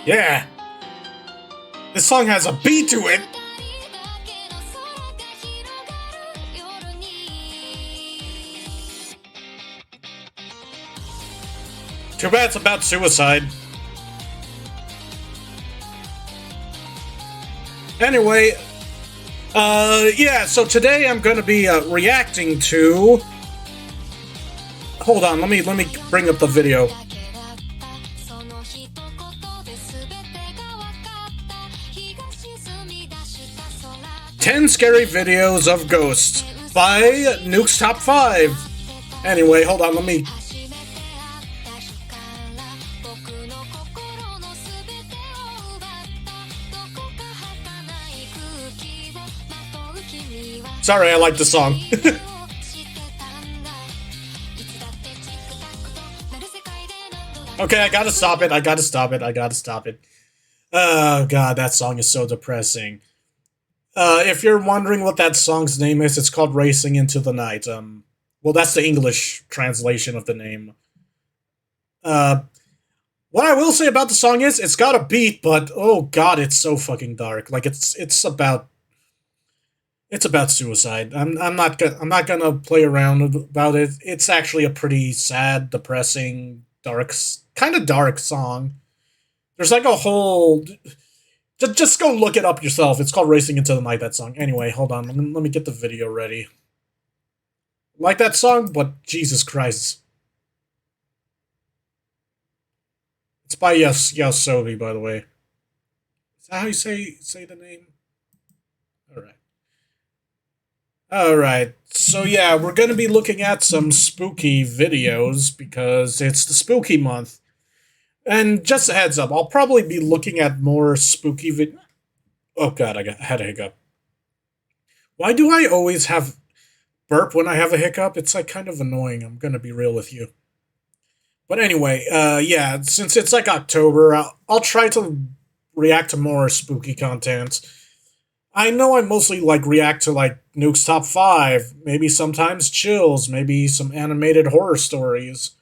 Yeah! This song has a beat to it! Too bad it's about suicide. Anyway, yeah, so today I'm gonna be reacting to... Hold on, let me bring up the video. 10 Scary Videos of Ghosts by Nuke's Top 5. Anyway, hold on, let me... Sorry, I like the song. Okay, I gotta stop it. Oh god, that song is so depressing. If you're wondering what that song's name is, it's called Racing into the Night. Well, that's the English translation of the name. What I will say about the song is, it's got a beat, but oh god, it's so fucking dark. Like it's about suicide. I'm not gonna play around about it. It's actually a pretty sad, depressing, kind of dark song. There's like a whole... Just go look it up yourself. It's called Racing into the Night, that song. Anyway, hold on. Let me get the video ready. Like that song, but Jesus Christ. It's by Yasobi, by the way. Is that how you say the name? Alright. Alright, so yeah, we're gonna be looking at some spooky videos because it's the spooky month. And just a heads up, I'll probably be looking at more spooky Oh god, I had a hiccup. Why do I always have burp when I have a hiccup? It's like kind of annoying, I'm gonna be real with you. But anyway, yeah, since it's like October, I'll try to react to more spooky content. I know I mostly like react to like Nuke's Top 5, maybe sometimes Chills, maybe some animated horror stories.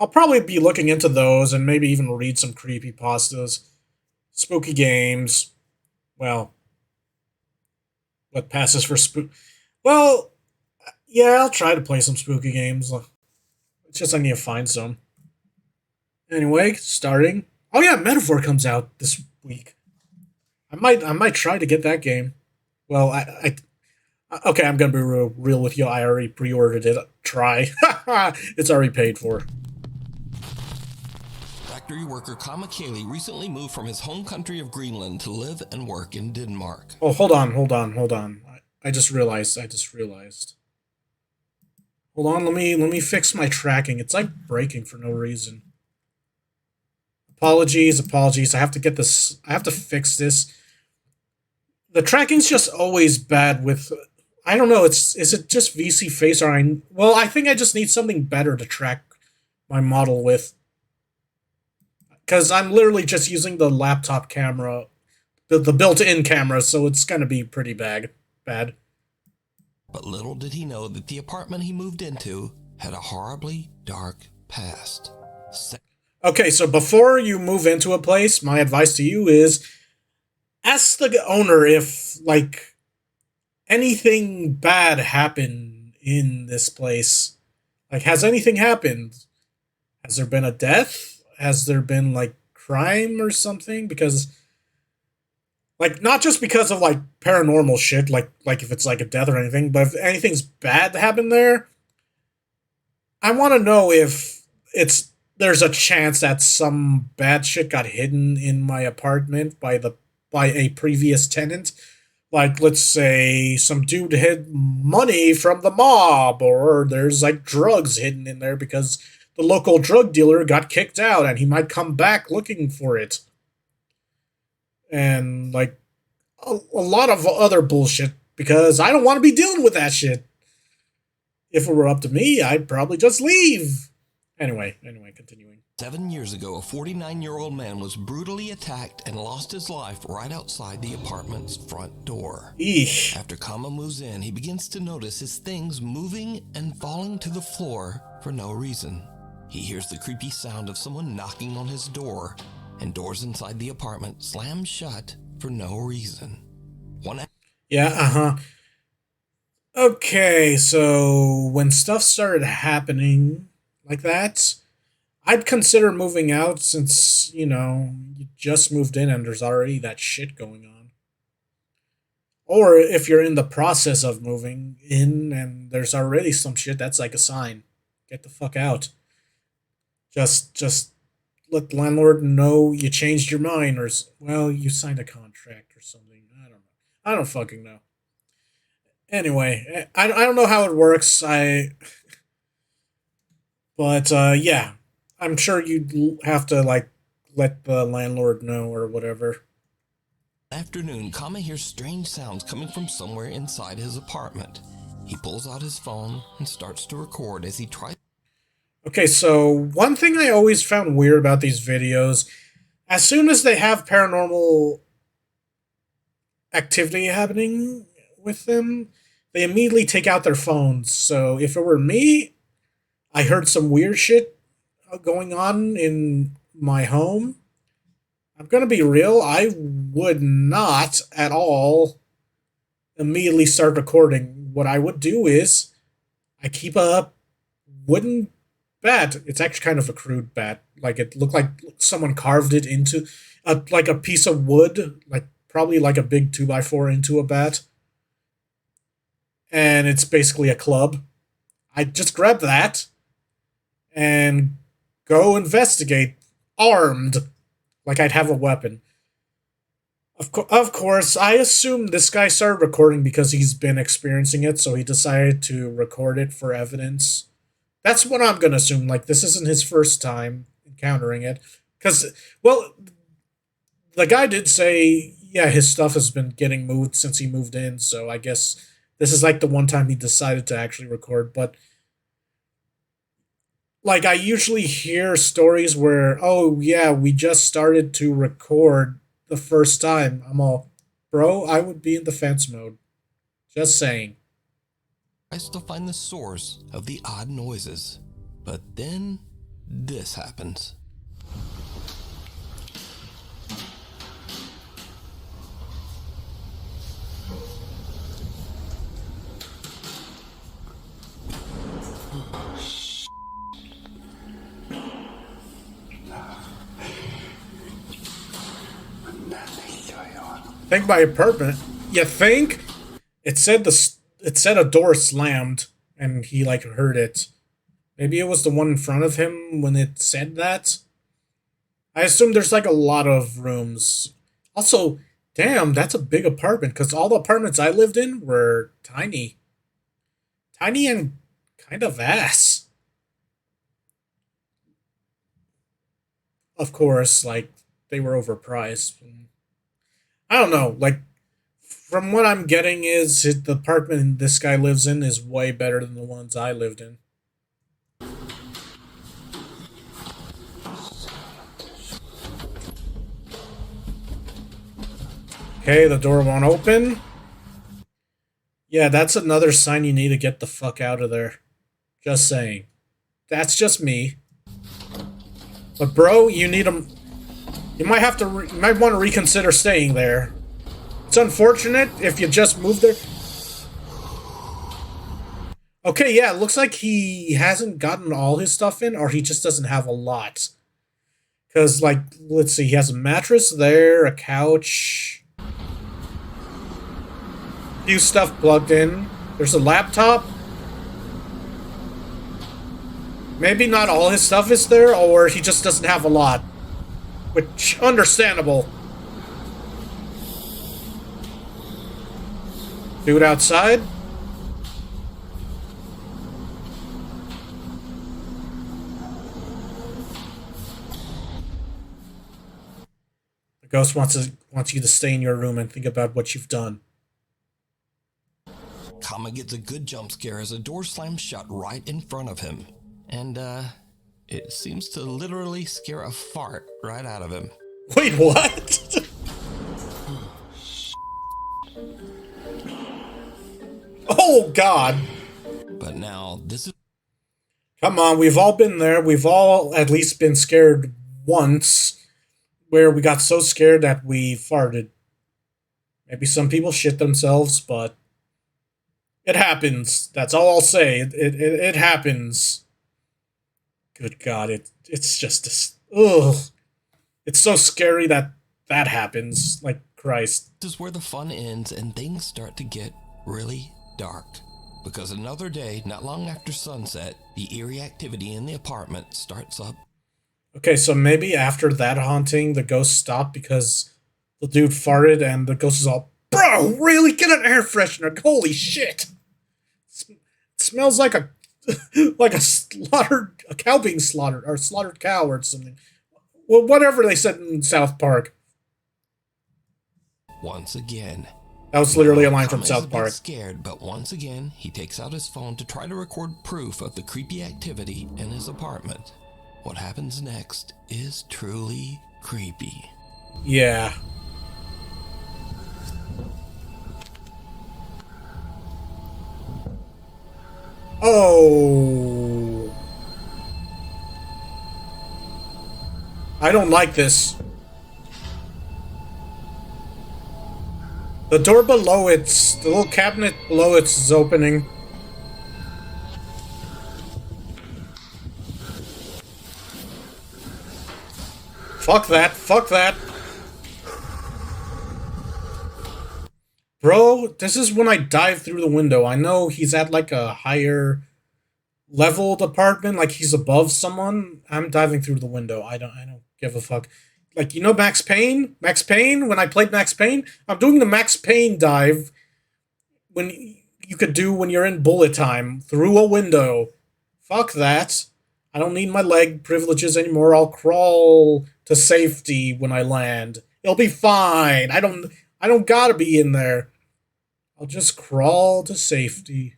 I'll probably be looking into those and maybe even read some creepypastas. Spooky games. Well, what passes for spook... Well, yeah, I'll try to play some spooky games. It's just I need to find some. Anyway, starting... Oh yeah, Metaphor comes out this week. I might try to get that game. Well, okay, I'm gonna be real with you. I already pre-ordered it. Try. It's already paid for. Factory worker Kamakeli recently moved from his home country of Greenland to live and work in Denmark. Oh, hold on. I just realized. Hold on, let me fix my tracking. It's like breaking for no reason. Apologies. I have to get this. I have to fix this. The tracking's just always bad with... I don't know, is it just VC Face or well, I think I just need something better to track my model with. Because I'm literally just using the laptop camera, the built-in camera, so it's gonna be pretty bad. But little did he know that the apartment he moved into had a horribly dark past. Okay, so before you move into a place, my advice to you is ask the owner if, like, anything bad happened in this place. Like, has anything happened? Has there been a death? Has there been, like, crime or something? Because, like, not just because of, like, paranormal shit, like if it's, like, a death or anything, but if anything's bad happened there, I want to know if there's a chance that some bad shit got hidden in my apartment by a previous tenant. Like, let's say some dude hid money from the mob, or there's, like, drugs hidden in there because the local drug dealer got kicked out and he might come back looking for it. And, like, a lot of other bullshit, because I don't want to be dealing with that shit. If it were up to me, I'd probably just leave. Anyway, continuing. 7 years ago, a 49-year-old man was brutally attacked and lost his life right outside the apartment's front door. Eesh. After Kama moves in, he begins to notice his things moving and falling to the floor for no reason. He hears the creepy sound of someone knocking on his door, and doors inside the apartment slammed shut for no reason. Yeah, uh-huh. Okay, so when stuff started happening like that, I'd consider moving out since, you just moved in and there's already that shit going on. Or if you're in the process of moving in and there's already some shit, that's like a sign. Get the fuck out. Just let the landlord know you changed your mind, or well, you signed a contract or something. I don't know. I don't fucking know. Anyway, I don't know how it works. But yeah, I'm sure you'd have to like let the landlord know or whatever. Afternoon, Kama hears strange sounds coming from somewhere inside his apartment. He pulls out his phone and starts to record as he tries. Okay, so one thing I always found weird about these videos, as soon as they have paranormal activity happening with them, they immediately take out their phones. So if it were me, I heard some weird shit going on in my home. I'm gonna be real, I would not at all immediately start recording. What I would do is I keep a wooden bat. It's actually kind of a crude bat. Like it looked like someone carved it into like a piece of wood, like probably like a big 2x4 into a bat. And it's basically a club. I just grab that and go investigate armed, like I'd have a weapon. Of course, I assume this guy started recording because he's been experiencing it, so he decided to record it for evidence. That's what I'm gonna assume. Like, this isn't his first time encountering it. Because, well, the guy did say, yeah, his stuff has been getting moved since he moved in, so I guess this is like the one time he decided to actually record. But, like, I usually hear stories where, oh, yeah, we just started to record the first time. I'm all, bro, I would be in defense mode. Just saying. Tries to find the source of the odd noises. But then this happens. Think my apartment. You think? It said a door slammed, and he like heard it. Maybe it was the one in front of him when it said that. I assume there's like a lot of rooms. Also, damn, that's a big apartment because all the apartments I lived in were tiny, tiny and kind of ass. Of course, like they were overpriced. I don't know. Like from what I'm getting is the apartment this guy lives in is way better than the ones I lived in. Okay, the door won't open. Yeah, that's another sign you need to get the fuck out of there. Just saying. That's just me. But bro, you need to. You might have to. You might want to reconsider staying there. It's unfortunate if you just moved there. Okay, yeah, it looks like he hasn't gotten all his stuff in, or he just doesn't have a lot. Because, like, let's see, he has a mattress there, a couch, few stuff plugged in. There's a laptop. Maybe not all his stuff is there, or he just doesn't have a lot. Which, understandable. Dude outside. The ghost wants you to stay in your room and think about what you've done. Kama gets a good jump scare as a door slams shut right in front of him. And, it seems to literally scare a fart right out of him. Wait, what? Oh, God. But now, this is... Come on, we've all been there. We've all at least been scared once. where we got so scared that we farted. Maybe some people shit themselves, but it happens. That's all I'll say. It happens. Good God, it's just this. Ugh. It's so scary that that happens. Like Christ. This is where the fun ends and things start to get really dark. Because another day, not long after sunset, the eerie activity in the apartment starts up. Okay, so maybe after that haunting, the ghost stopped because the dude farted, and the ghost is all, bro, really? Get an air freshener! Holy shit! It smells like a like a cow being slaughtered, or slaughtered cow or something. Well, whatever they said in South Park. Once again. That was literally a line Kama from is South a bit Park. scared, but once again, he takes out his phone to try to record proof of the creepy activity in his apartment. What happens next is truly creepy. Yeah. Oh. I don't like this. The door below it's the little cabinet below it is opening. Fuck that. Fuck that. Bro, this is when I dive through the window. I know he's at like a higher leveled apartment, like he's above someone. I'm diving through the window. I don't give a fuck. Like, you know Max Payne? Max Payne, when I played Max Payne, I'm doing the Max Payne dive when you could do when you're in bullet time through a window. Fuck that. I don't need my leg privileges anymore. I'll crawl to safety when I land. It'll be fine. I don't gotta be in there. I'll just crawl to safety.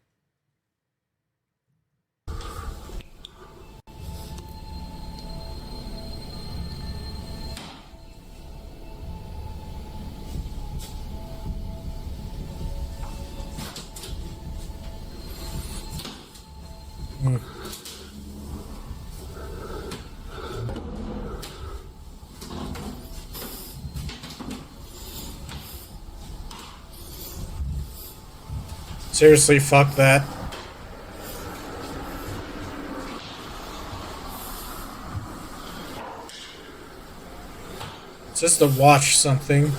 Hmm. Seriously, fuck that. Just to watch something.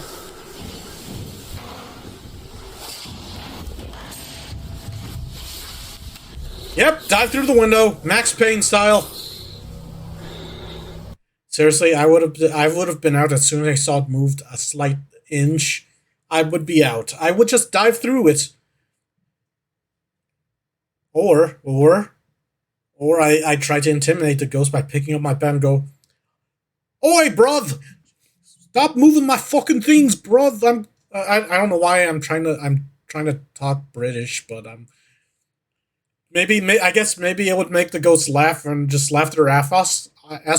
Yep, dive through the window, Max Payne style. Seriously, I would have been out as soon as I saw it moved a slight inch. I would be out. I would just dive through it. Or I try to intimidate the ghost by picking up my pen and go, "Oi, bruv! Stop moving my fucking things, bruv!" I don't know why I'm trying to talk British, but I guess maybe it would make the ghost laugh and just laugh their ass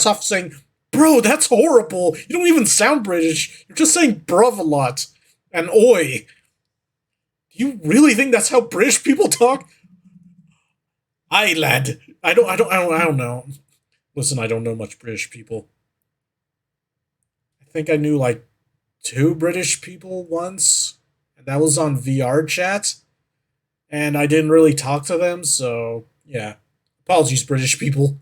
off, saying, "Bro, that's horrible. You don't even sound British. You're just saying bruv a lot and oi. Do you really think that's how British people talk?" Aye, lad. I don't know. Listen, I don't know much British people. I think I knew like two British people once, and that was on VR chat, and I didn't really talk to them, so yeah. Apologies, British people.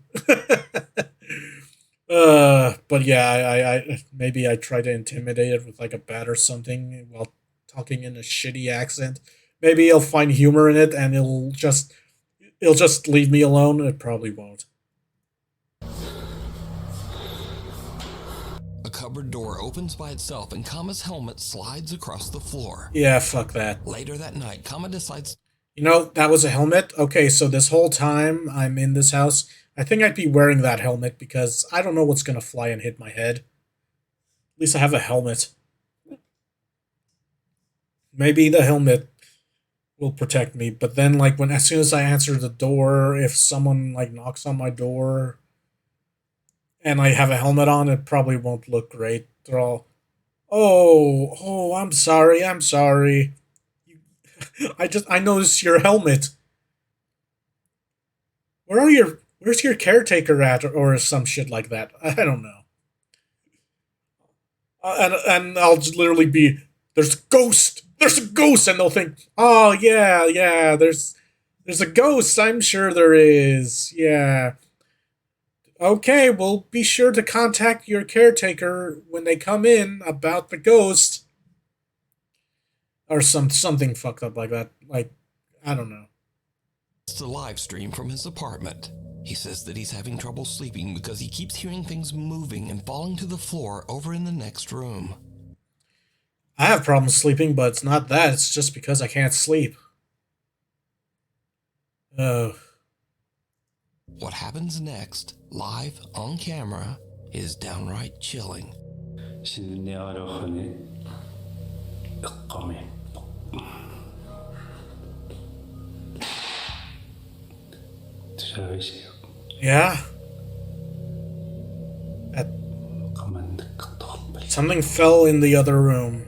But yeah, I maybe I try to intimidate it with like a bat or something while talking in a shitty accent. Maybe he'll find humor in it, and it'll just leave me alone. It probably won't. A cupboard door opens by itself and Kama's helmet slides across the floor. Yeah, fuck that. Later that night, Kama decides. You know, that was a helmet? Okay, so this whole time I'm in this house, I think I'd be wearing that helmet because I don't know what's gonna fly and hit my head. At least I have a helmet. Maybe the helmet will protect me, but then like when as soon as I answer the door, if someone like knocks on my door and I have a helmet on, it probably won't look great. They're all, oh, I'm sorry. I noticed your helmet. Where's your caretaker at, or some shit like that? I don't know. And I'll just literally be, there's a ghost, there's a ghost, and they'll think, oh yeah, yeah, there's a ghost. I'm sure there is. Yeah. Okay, we'll be sure to contact your caretaker when they come in about the ghost, or something fucked up like that. Like, I don't know. It's a live stream from his apartment. He says that he's having trouble sleeping because he keeps hearing things moving and falling to the floor over in the next room. I have problems sleeping, but it's not that. It's just because I can't sleep. Oh. What happens next, live on camera, is downright chilling. Yeah? That, something fell in the other room.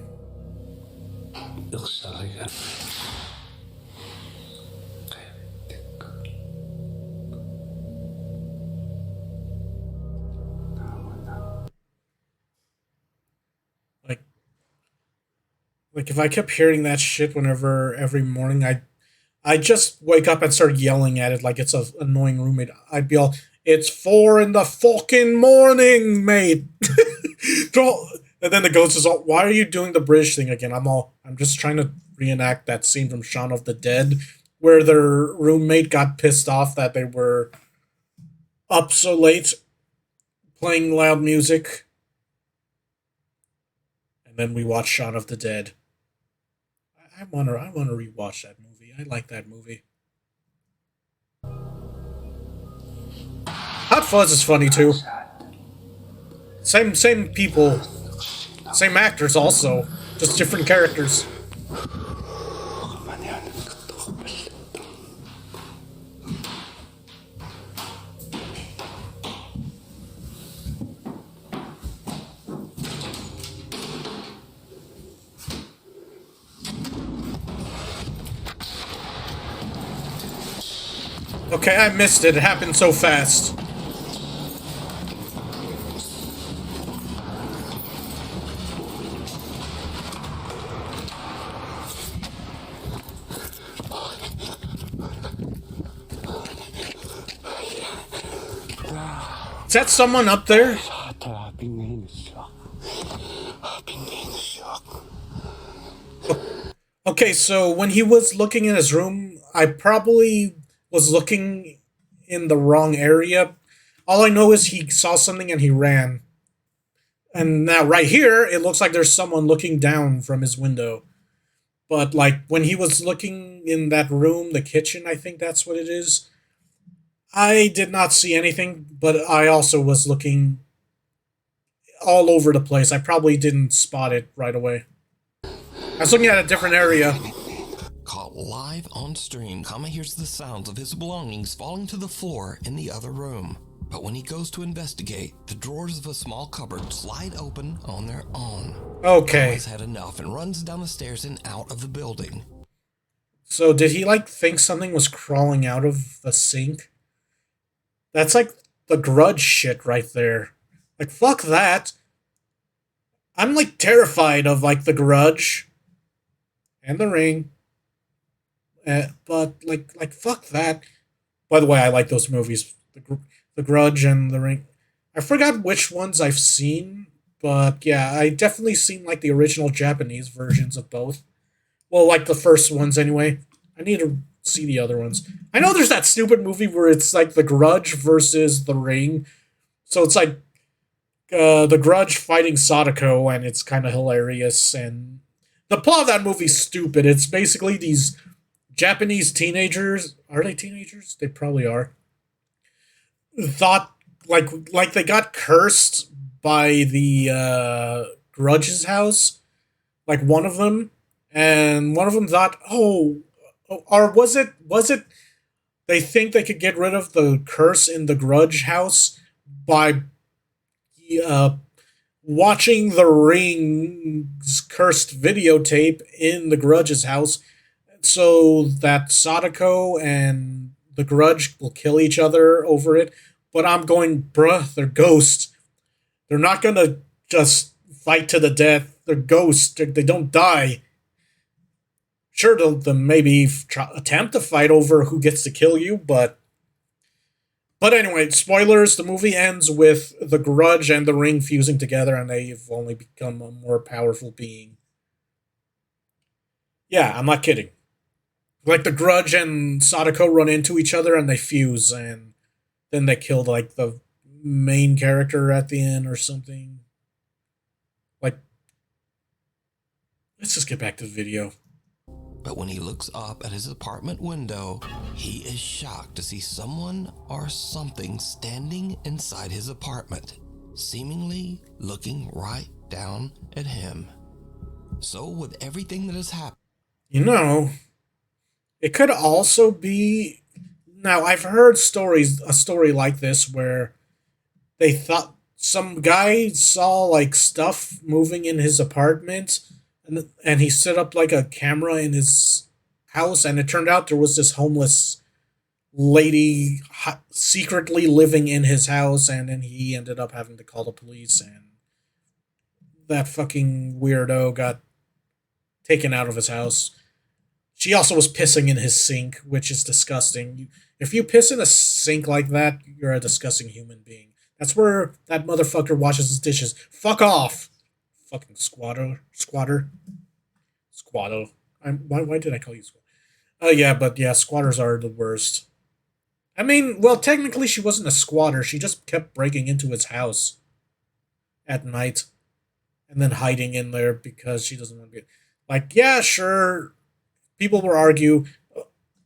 Like, like if I kept hearing that shit whenever every morning, I just wake up and start yelling at it like it's a annoying roommate. I'd be all, "It's 4 in the fucking morning, mate." And then the ghost is all, "Why are you doing the British thing again?" I'm just trying to reenact that scene from Shaun of the Dead where their roommate got pissed off that they were up so late playing loud music. And then we watch Shaun of the Dead. I wanna rewatch that movie. I like that movie. Hot Fuzz is funny too. Same people, same actors also, just different characters. Okay, I missed it. It happened so fast. Is that someone up there? Okay, so when he was looking in his room, I probably was looking in the wrong area. All I know is he saw something and he ran. And now, right here, it looks like there's someone looking down from his window. But, like, when he was looking in that room, the kitchen, I think that's what it is, I did not see anything, but I also was looking all over the place. I probably didn't spot it right away. I was looking at a different area. Caught live on stream, Kama hears the sounds of his belongings falling to the floor in the other room. But when he goes to investigate, the drawers of a small cupboard slide open on their own. Okay. Kama's had enough and runs down the stairs and out of the building. So did he, like, think something was crawling out of the sink? That's like the Grudge shit right there. Like, fuck that. I'm, like, terrified of, like, the Grudge and the Ring. But, like, fuck that. By the way, I like those movies. The Grudge and the Ring. I forgot which ones I've seen, but yeah, I definitely seen, like, the original Japanese versions of both. Well, like, the first ones anyway. I need to see the other ones. I know there's that stupid movie where it's, like, The Grudge versus The Ring. So it's, like, The Grudge fighting Sadako, and it's kind of hilarious. And the plot of that movie's stupid. It's basically these Japanese teenagers. Are they teenagers? They probably are. Thought, like they got cursed by the Grudge's house. Like, one of them. And one of them thought, or was it they think they could get rid of the curse in the Grudge house by watching the Ring's cursed videotape in the Grudge's house, so that Sadako and the Grudge will kill each other over it. But I'm going, bruh, they're ghosts. They're not gonna just fight to the death. They're ghosts. They don't die. Sure, they'll maybe attempt to fight over who gets to kill you, but anyway, spoilers. The movie ends with the Grudge and the Ring fusing together, and they've only become a more powerful being. Yeah, I'm not kidding. Like the Grudge and Sadako run into each other, and they fuse, and then they kill like the main character at the end or something. Like, let's just get back to the video. But when he looks up at his apartment window, he is shocked to see someone or something standing inside his apartment, seemingly looking right down at him. So with everything that has happened, You know, it could also be. Now, I've heard a story like this where they thought some guy saw like stuff moving in his apartment, and he set up like a camera in his house, and it turned out there was this homeless lady secretly living in his house, and then he ended up having to call the police, and that fucking weirdo got taken out of his house. She also was pissing in his sink, which is disgusting. If you piss in a sink like that, you're a disgusting human being. That's where that motherfucker washes his dishes. Fuck off! Fucking squatter. Why did I call you squatter? Yeah, but yeah, squatters are the worst. I mean, well, technically she wasn't a squatter. She just kept breaking into his house at night and then hiding in there because she doesn't want to be. Like, yeah, sure. People will argue,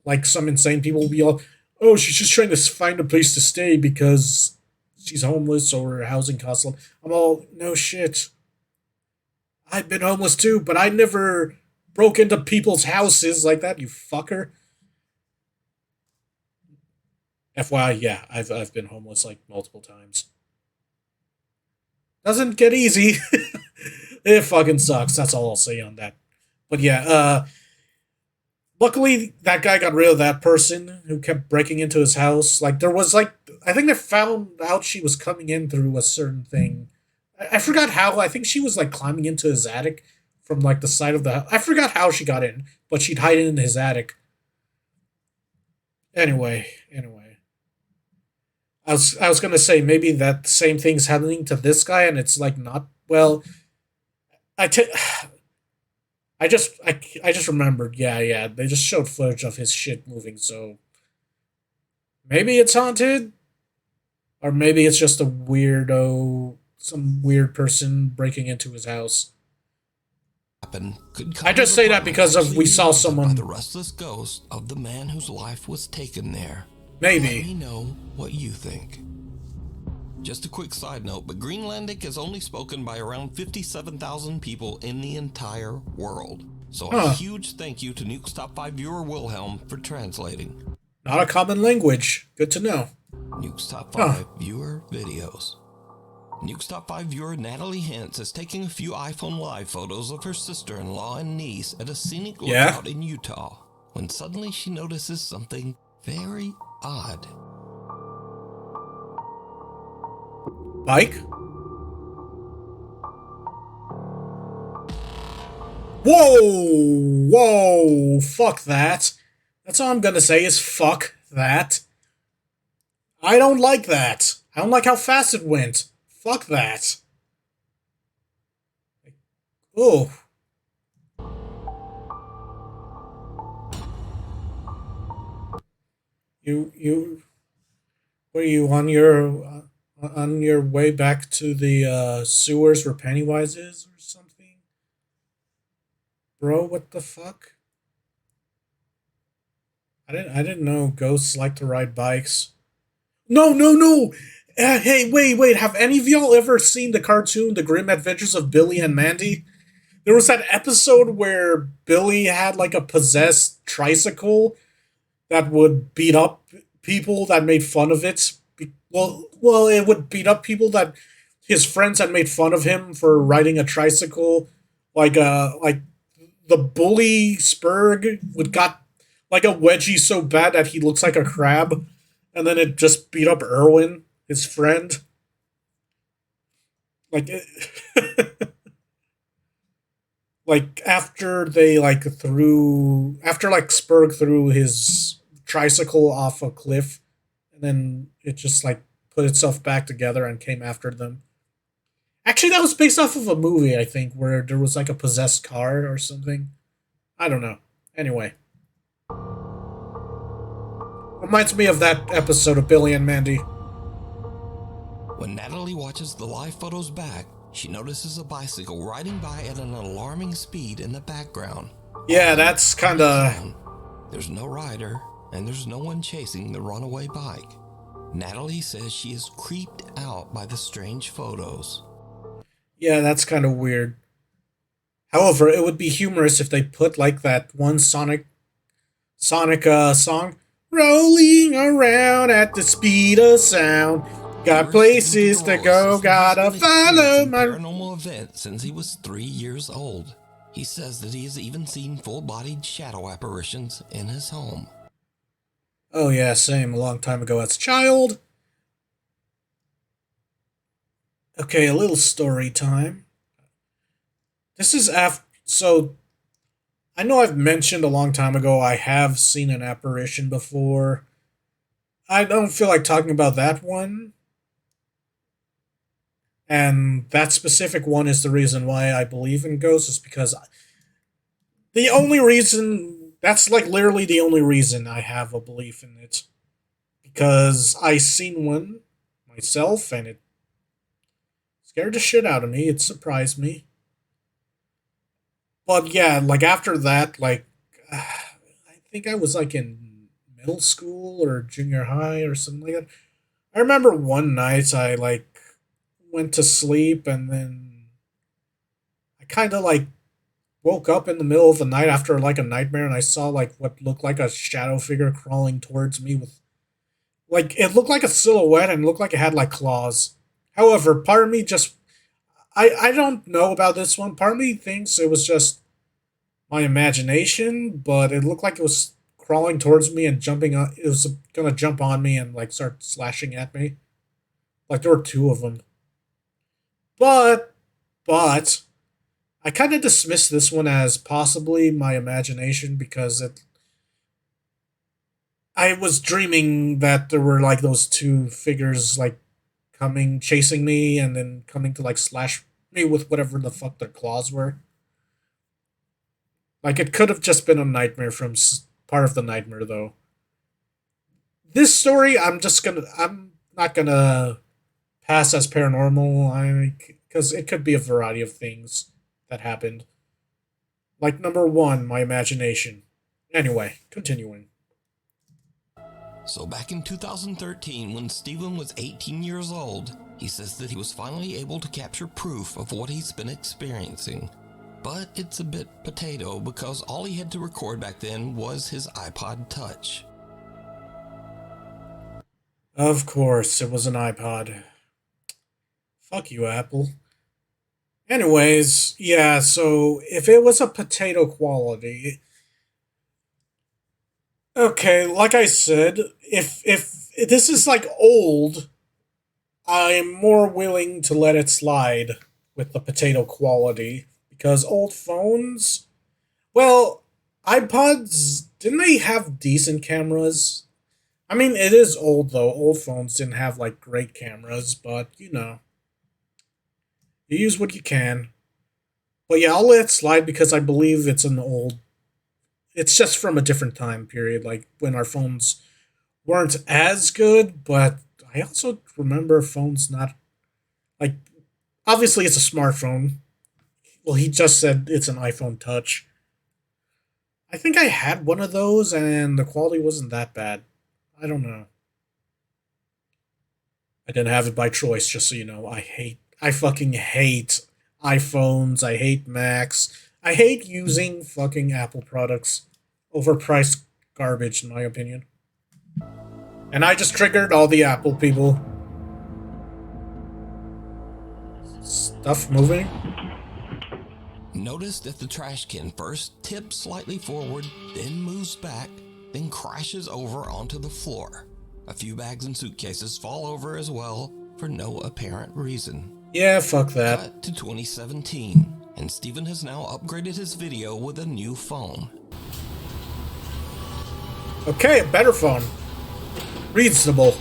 like some insane people will be all, oh, she's just trying to find a place to stay because she's homeless or her housing costs. I'm all, no shit. I've been homeless too, but I never broke into people's houses like that, you fucker. FYI, yeah, I've been homeless like multiple times. Doesn't get easy. It fucking sucks. That's all I'll say on that. But yeah, luckily that guy got rid of that person who kept breaking into his house. Like there was like I think they found out she was coming in through a certain thing. I forgot how. I think she was like climbing into his attic from like the side of the house. I forgot how she got in, but she'd hide in his attic. Anyway. I was gonna say maybe that same thing's happening to this guy, and it's like not well. I t- I just remembered. Yeah. They just showed footage of his shit moving, so maybe it's haunted, or maybe it's just a weirdo, some weird person breaking into his house. I just say that because of we saw someone. by the restless ghost of the man whose life was taken there. Maybe. Let me know what you think. Just a quick side note, but Greenlandic is only spoken by around 57,000 people in the entire world. So a huge thank you to Nuke's Top 5 viewer Wilhelm for translating. Not a common language. Good to know. Nuke's Top 5 viewer videos. Nuke's Top 5 viewer Natalie Hintz is taking a few iPhone Live photos of her sister-in-law and niece at a scenic lookout in Utah, when suddenly she notices something very odd. Bike? Whoa! Fuck that. That's all I'm gonna say is fuck that. I don't like that. I don't like how fast it went. Fuck that. Oh. You were you on your way back to the sewers where Pennywise is or something? Bro, what the fuck? I didn't know ghosts like to ride bikes. No. Hey, wait. Have any of y'all ever seen the cartoon The Grim Adventures of Billy and Mandy? There was that episode where Billy had like a possessed tricycle that would beat up people that made fun of it. Well, it would beat up people that his friends had made fun of him for riding a tricycle. Like the bully Spurg would got like a wedgie so bad that he looks like a crab, and then it just beat up Erwin, his friend. Like, Like after they like threw after like Spurg threw his tricycle off a cliff, and then it just like put itself back together and came after them. Actually, that was based off of a movie, I think, where there was like a possessed car or something. I don't know. Anyway, reminds me of that episode of Billy and Mandy. When Natalie watches the live photos back, she notices a bicycle riding by at an alarming speed in the background. Yeah, that's kind of. There's no rider, and there's no one chasing the runaway bike. Natalie says she is creeped out by the strange photos. Yeah, that's kind of weird. However, it would be humorous if they put like that one Sonic song, rolling around at the speed of sound. Got places to go, gotta follow my paranormal event since he was 3 years old. He says that he has even seen full-bodied shadow apparitions in his home. Oh yeah, same. A long time ago as a child. Okay, a little story time. This is after. So, I know I've mentioned a long time ago I have seen an apparition before. I don't feel like talking about that one. And that specific one is the reason why I believe in ghosts, is because the only reason. That's like literally the only reason I have a belief in it. Because I seen one myself and it scared the shit out of me. It surprised me. But yeah, like after that, like I think I was like in middle school or junior high or something like that. I remember one night I like went to sleep and then I kind of like woke up in the middle of the night after like a nightmare and I saw like what looked like a shadow figure crawling towards me with like it looked like a silhouette and looked like it had like claws. However, part of me just I don't know about this one. Part of me thinks it was just my imagination, but it looked like it was crawling towards me and jumping on. It was gonna jump on me and like start slashing at me. Like there were two of them. But I kind of dismissed this one as possibly my imagination because I was dreaming that there were like those two figures like coming, chasing me, and then coming to like slash me with whatever the fuck their claws were. Like it could have just been a nightmare from part of the nightmare though. This story, I'm not gonna pass as paranormal. Because it could be a variety of things that happened. Like number one, my imagination. Anyway, continuing. So back in 2013, when Stephen was 18 years old, he says that he was finally able to capture proof of what he's been experiencing. But it's a bit potato because all he had to record back then was his iPod Touch. Of course, it was an iPod. Fuck you, Apple. Anyways, yeah, so if it was a potato quality, okay, like I said, if this is like old, I'm more willing to let it slide with the potato quality because old phones, well, iPods didn't they have decent cameras? I mean, it is old though. Old phones didn't have like great cameras, but you know, you use what you can. But yeah, I'll let it slide because I believe it's an old. It's just from a different time period, like when our phones weren't as good. But I also remember phones not like. Obviously, it's a smartphone. Well, he just said it's an iPhone Touch. I think I had one of those, and the quality wasn't that bad. I don't know. I didn't have it by choice, just so you know. I fucking hate iPhones. I hate Macs. I hate using fucking Apple products. Overpriced garbage, in my opinion. And I just triggered all the Apple people. Stuff moving. Notice that the trash can first tips slightly forward, then moves back, then crashes over onto the floor. A few bags and suitcases fall over as well for no apparent reason. Yeah, fuck that. Cut to 2017, and Steven has now upgraded his video with a new phone. Okay, a better phone. Reasonable.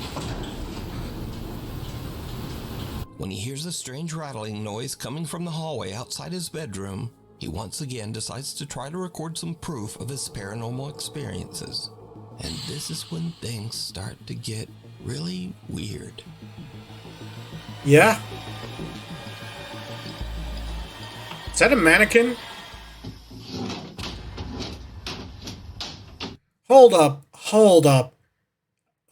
When he hears a strange rattling noise coming from the hallway outside his bedroom, he once again decides to try to record some proof of his paranormal experiences. And this is when things start to get really weird. Yeah? Is that a mannequin? Hold up.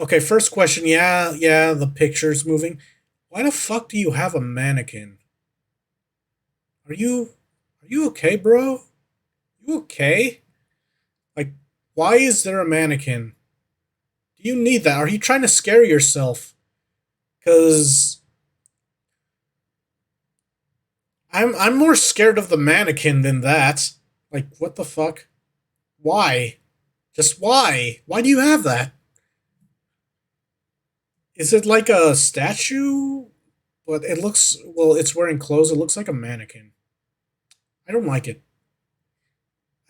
Okay, first question. Yeah, the picture's moving. Why the fuck do you have a mannequin? Are you okay, bro? You okay? Like, why is there a mannequin? Do you need that? Are you trying to scare yourself? Cause I'm more scared of the mannequin than that. Like, what the fuck? Why? Just why? Why do you have that? Is it like a statue? But it looks, well, it's wearing clothes. It looks like a mannequin. I don't like it.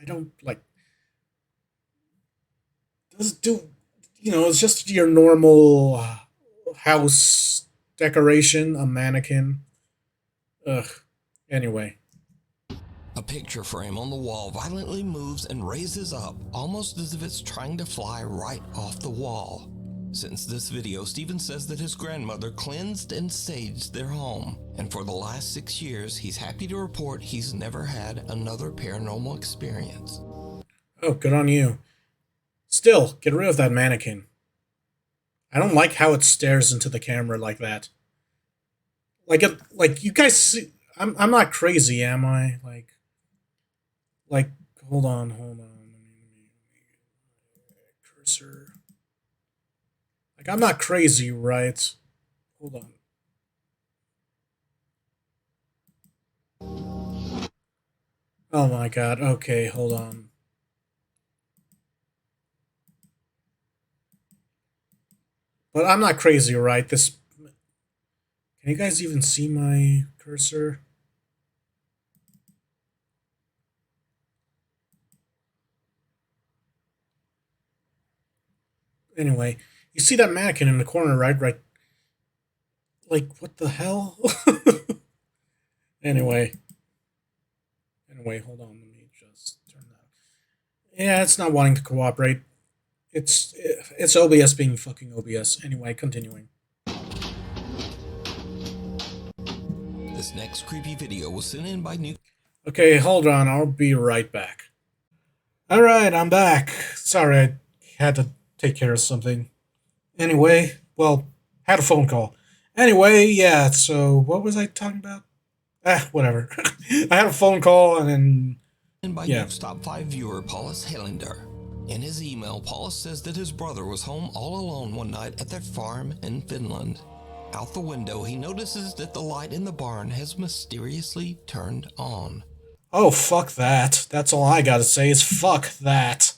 I don't like. Does do, it's just your normal house decoration, a mannequin. Ugh. Anyway. A picture frame on the wall violently moves and raises up, almost as if it's trying to fly right off the wall. Since this video, Steven says that his grandmother cleansed and saged their home, and for the last 6 years, he's happy to report he's never had another paranormal experience. Oh, good on you. Still, get rid of that mannequin. I don't like how it stares into the camera like that. Like you guys see, I'm not crazy, am I? Like, hold on. Let me cursor. Like, I'm not crazy, right? Hold on. Oh my god. Okay, hold on. But I'm not crazy, right? This. Can you guys even see my cursor? Anyway, you see that mannequin in the corner, right? Right. Like, what the hell? Anyway, hold on. Let me just turn that. Yeah, it's not wanting to cooperate. It's OBS being fucking OBS. Anyway, continuing. This next creepy video was sent in by Nuke. Okay, hold on. I'll be right back. Alright, I'm back. Sorry, I had to take care of something. Anyway, well, had a phone call. Anyway, yeah, so what was I talking about? Whatever. I had a phone call and then... And by Nuke's top 5 viewer, Paulus Helander. In his email, Paulus says that his brother was home all alone one night at their farm in Finland. Out the window, he notices that the light in the barn has mysteriously turned on. Oh, fuck that. That's all I gotta say is fuck that.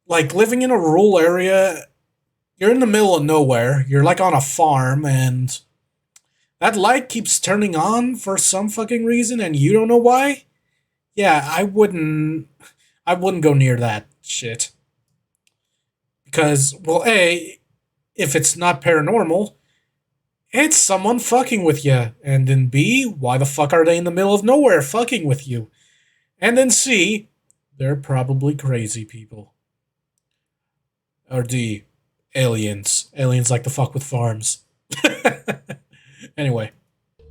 Like, living in a rural area, you're in the middle of nowhere, you're like on a farm, and that light keeps turning on for some fucking reason, and you don't know why? Yeah, I wouldn't go near that shit. Because, well, A, if it's not paranormal, it's someone fucking with you. And then B, why the fuck are they in the middle of nowhere fucking with you? And then C, they're probably crazy people. Or D, aliens. Aliens like to fuck with farms. Anyway.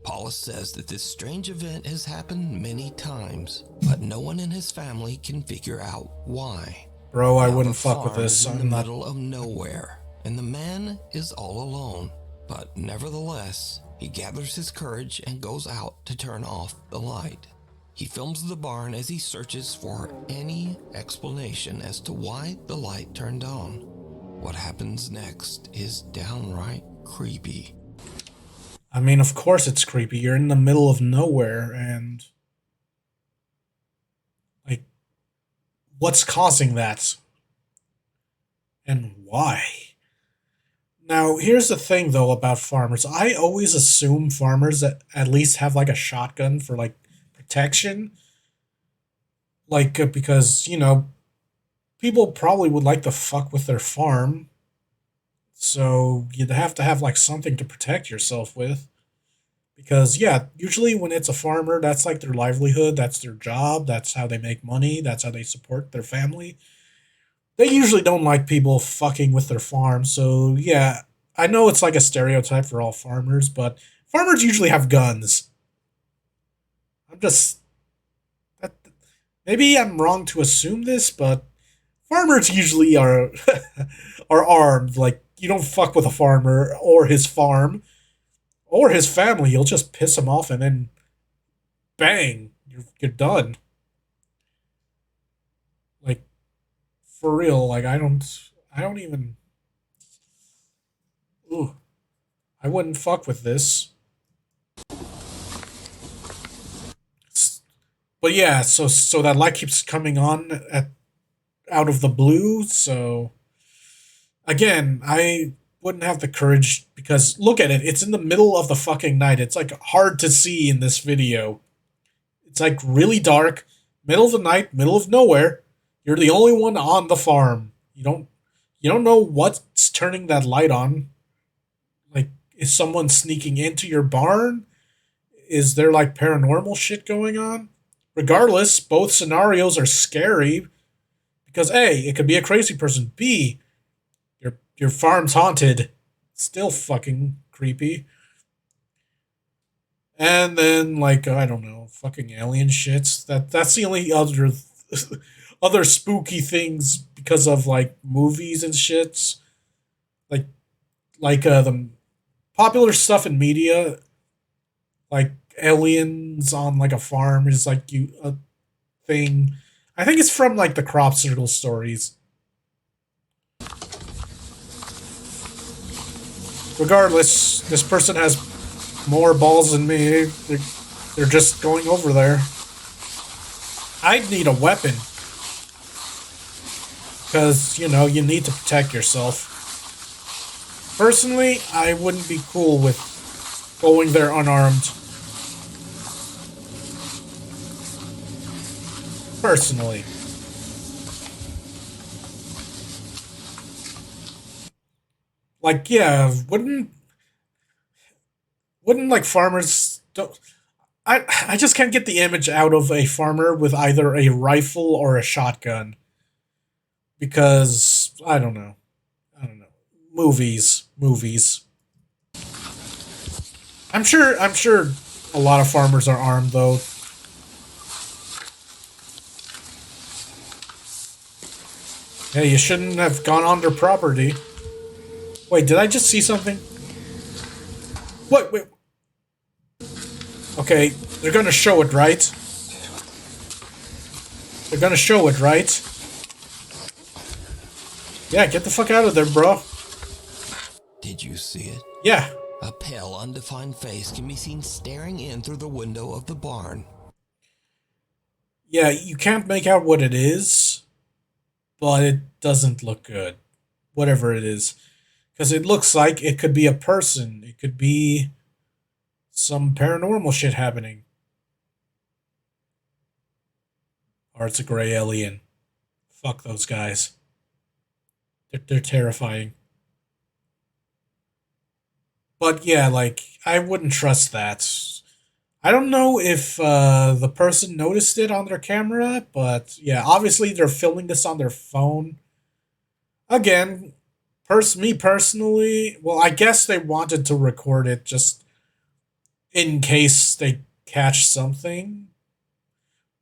Paulus says that this strange event has happened many times, but no one in his family can figure out why. Bro, I Now, wouldn't the fuck with farm this. is in I'm the not... middle of nowhere, and the man is all alone. But nevertheless, he gathers his courage and goes out to turn off the light. He films the barn as he searches for any explanation as to why the light turned on. What happens next is downright creepy. I mean, of course it's creepy. You're in the middle of nowhere, and... like, what's causing that? And why? Now, here's the thing, though, about farmers. I always assume farmers at least have, like, a shotgun for, like, protection, like because people probably would like to fuck with their farm, so you'd have to have like something to protect yourself with. Because yeah, usually when it's a farmer, that's like their livelihood, that's their job, that's how they make money, that's how they support their family. They usually don't like people fucking with their farm. So yeah, I know it's like a stereotype for all farmers, but farmers usually have guns. I'm just that, maybe I'm wrong to assume this, but farmers usually are are armed. Like you don't fuck with a farmer or his farm or his family. You'll just piss him off and then bang, you're done. Like for real. Like I don't even. Ooh, I wouldn't fuck with this. But yeah, so that light keeps coming on at out of the blue. So again, I wouldn't have the courage because look at it. It's in the middle of the fucking night. It's like hard to see in this video. It's like really dark, middle of the night, middle of nowhere. You're the only one on the farm. You don't know what's turning that light on. Like is someone sneaking into your barn? Is there like paranormal shit going on? Regardless, both scenarios are scary because A, it could be a crazy person. B, your farm's haunted. Still fucking creepy. And then like I don't know, fucking alien shits. That's the only other other spooky things because of like movies and shits. Like the popular stuff in media, like aliens on like a farm is like you a thing. I think it's from like the crop circle stories. Regardless, this person has more balls than me. They're just going over there. I'd need a weapon because you need to protect yourself. Personally, I wouldn't be cool with going there unarmed. Personally. Like, yeah, wouldn't like farmers don't I just can't get the image out of a farmer with either a rifle or a shotgun because I don't know. I don't know. Movies. I'm sure a lot of farmers are armed though. Yeah, you shouldn't have gone on their property. Wait, did I just see something? Wait. Okay, they're gonna show it, right? They're gonna show it, right? Yeah, get the fuck out of there, bro. Did you see it? Yeah. A pale, undefined face can be seen staring in through the window of the barn. Yeah, you can't make out what it is, but it doesn't look good. Whatever it is. Because it looks like it could be a person. It could be some paranormal shit happening. Or it's a gray alien. Fuck those guys. They're terrifying. But yeah, like, I wouldn't trust that. I don't know if the person noticed it on their camera, but yeah, obviously they're filming this on their phone. Again, me personally, well, I guess they wanted to record it just in case they catch something.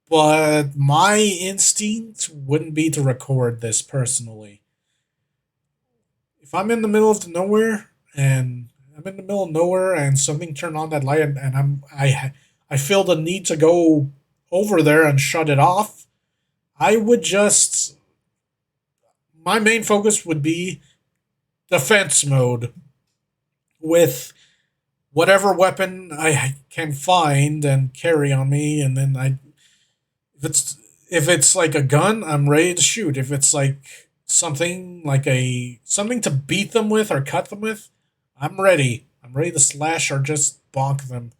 But my instinct wouldn't be to record this personally. If I'm in the middle of nowhere and something turned on that light and I feel the need to go over there and shut it off, I would just my main focus would be defense mode with whatever weapon I can find and carry on me, and then if it's if it's like a gun, I'm ready to shoot. If it's like something to beat them with or cut them with, I'm ready. I'm ready to slash or just bonk them.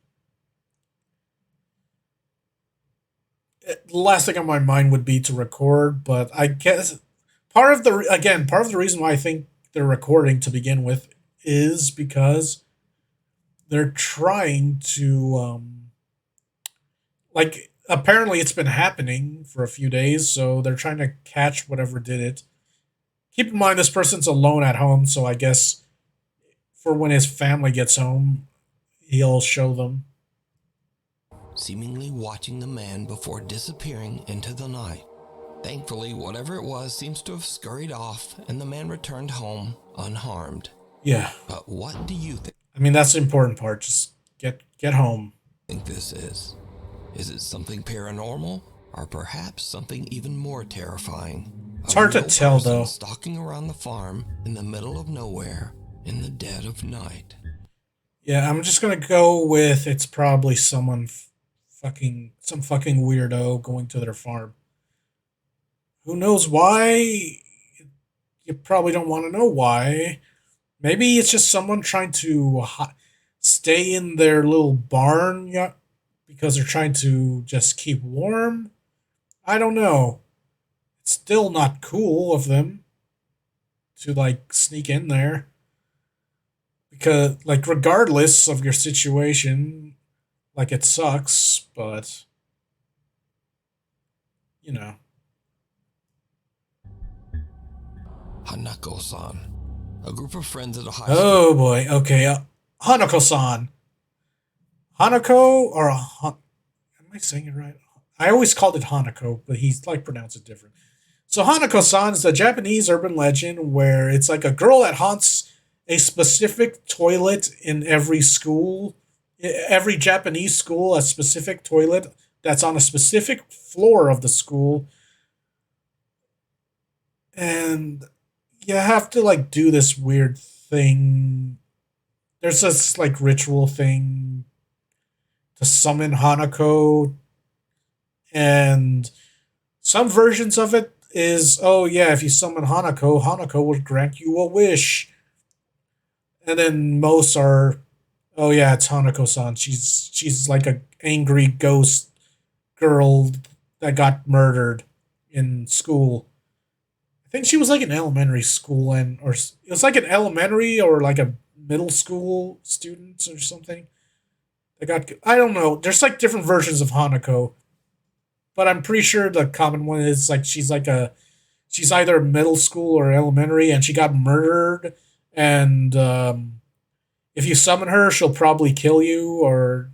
The last thing on my mind would be to record, but I guess part of the reason why I think they're recording to begin with is because they're trying to like apparently it's been happening for a few days, so they're trying to catch whatever did it. Keep in mind this person's alone at home, so I guess for when his family gets home, he'll show them. seemingly watching the man before disappearing into the night. Thankfully, whatever it was seems to have scurried off, and the man returned home unharmed. Yeah. But what do you I mean, that's the important part. Just get home. think this is? Is it something paranormal, or perhaps something even more terrifying? It's hard to real tell, person though. Stalking around the farm in the middle of nowhere in the dead of night. Yeah, I'm just gonna go with it's probably some fucking weirdo going to their farm. Who knows why? You probably don't want to know why. Maybe it's just someone trying to stay in their little barn, yeah, because they're trying to just keep warm. I don't know. It's still not cool of them to like sneak in there because like regardless of your situation, like it sucks, but you know. Hanako-san. A group of friends at a high school. Oh boy. Okay. Hanako-san. Hanako or am I saying it right? I always called it Hanako, but he's like pronounced it different. So Hanako-san is a Japanese urban legend where it's like a girl that haunts a specific toilet in every school. Every Japanese school, a specific toilet that's on a specific floor of the school. And you have to like do this weird thing. There's this like ritual thing to summon Hanako, and some versions of it is, oh yeah, if you summon Hanako, Hanako will grant you a wish. And then most are, oh yeah, it's Hanako-san. She's like a angry ghost girl that got murdered in school. I think she was like in elementary school, and or it was like an elementary or like a middle school students or something. They got, I don't know. There's like different versions of Hanako, but I'm pretty sure the common one is like she's either middle school or elementary, and she got murdered. And if you summon her, she'll probably kill you. Or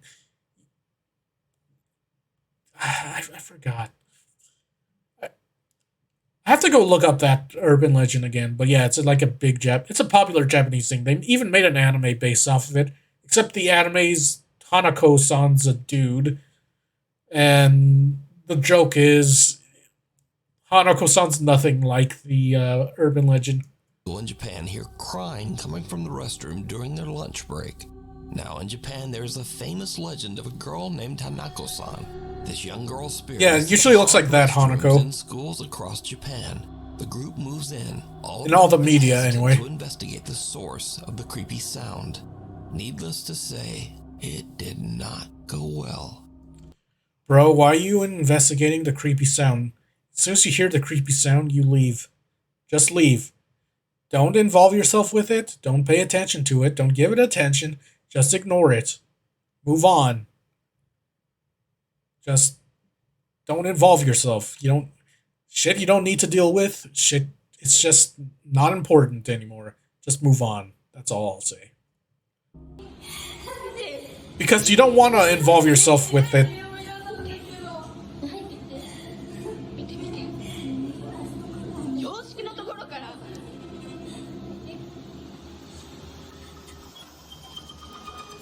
I forgot. I have to go look up that urban legend again. But yeah, it's like a it's a popular Japanese thing. They even made an anime based off of it. Except the anime's Hanako-san's a dude, and the joke is Hanako-san's nothing like the urban legend. In Japan hear crying coming from the restroom during their lunch break. Now in Japan there's a famous legend of a girl named Hanako-san. This young girl's spirit. Yeah, it usually looks like that, Hanako. In schools across Japan. The group moves in all the media anyway to investigate the source of the creepy sound. Needless to say, it did not go well. Bro, why are you investigating the creepy sound? As soon as you hear the creepy sound, you leave. Just leave. Don't involve yourself with it. Don't pay attention to it. Don't give it attention. Just ignore it. Move on. Just don't involve yourself. Shit you don't need to deal with. Shit, it's just not important anymore. Just move on. That's all I'll say. Because you don't want to involve yourself with it.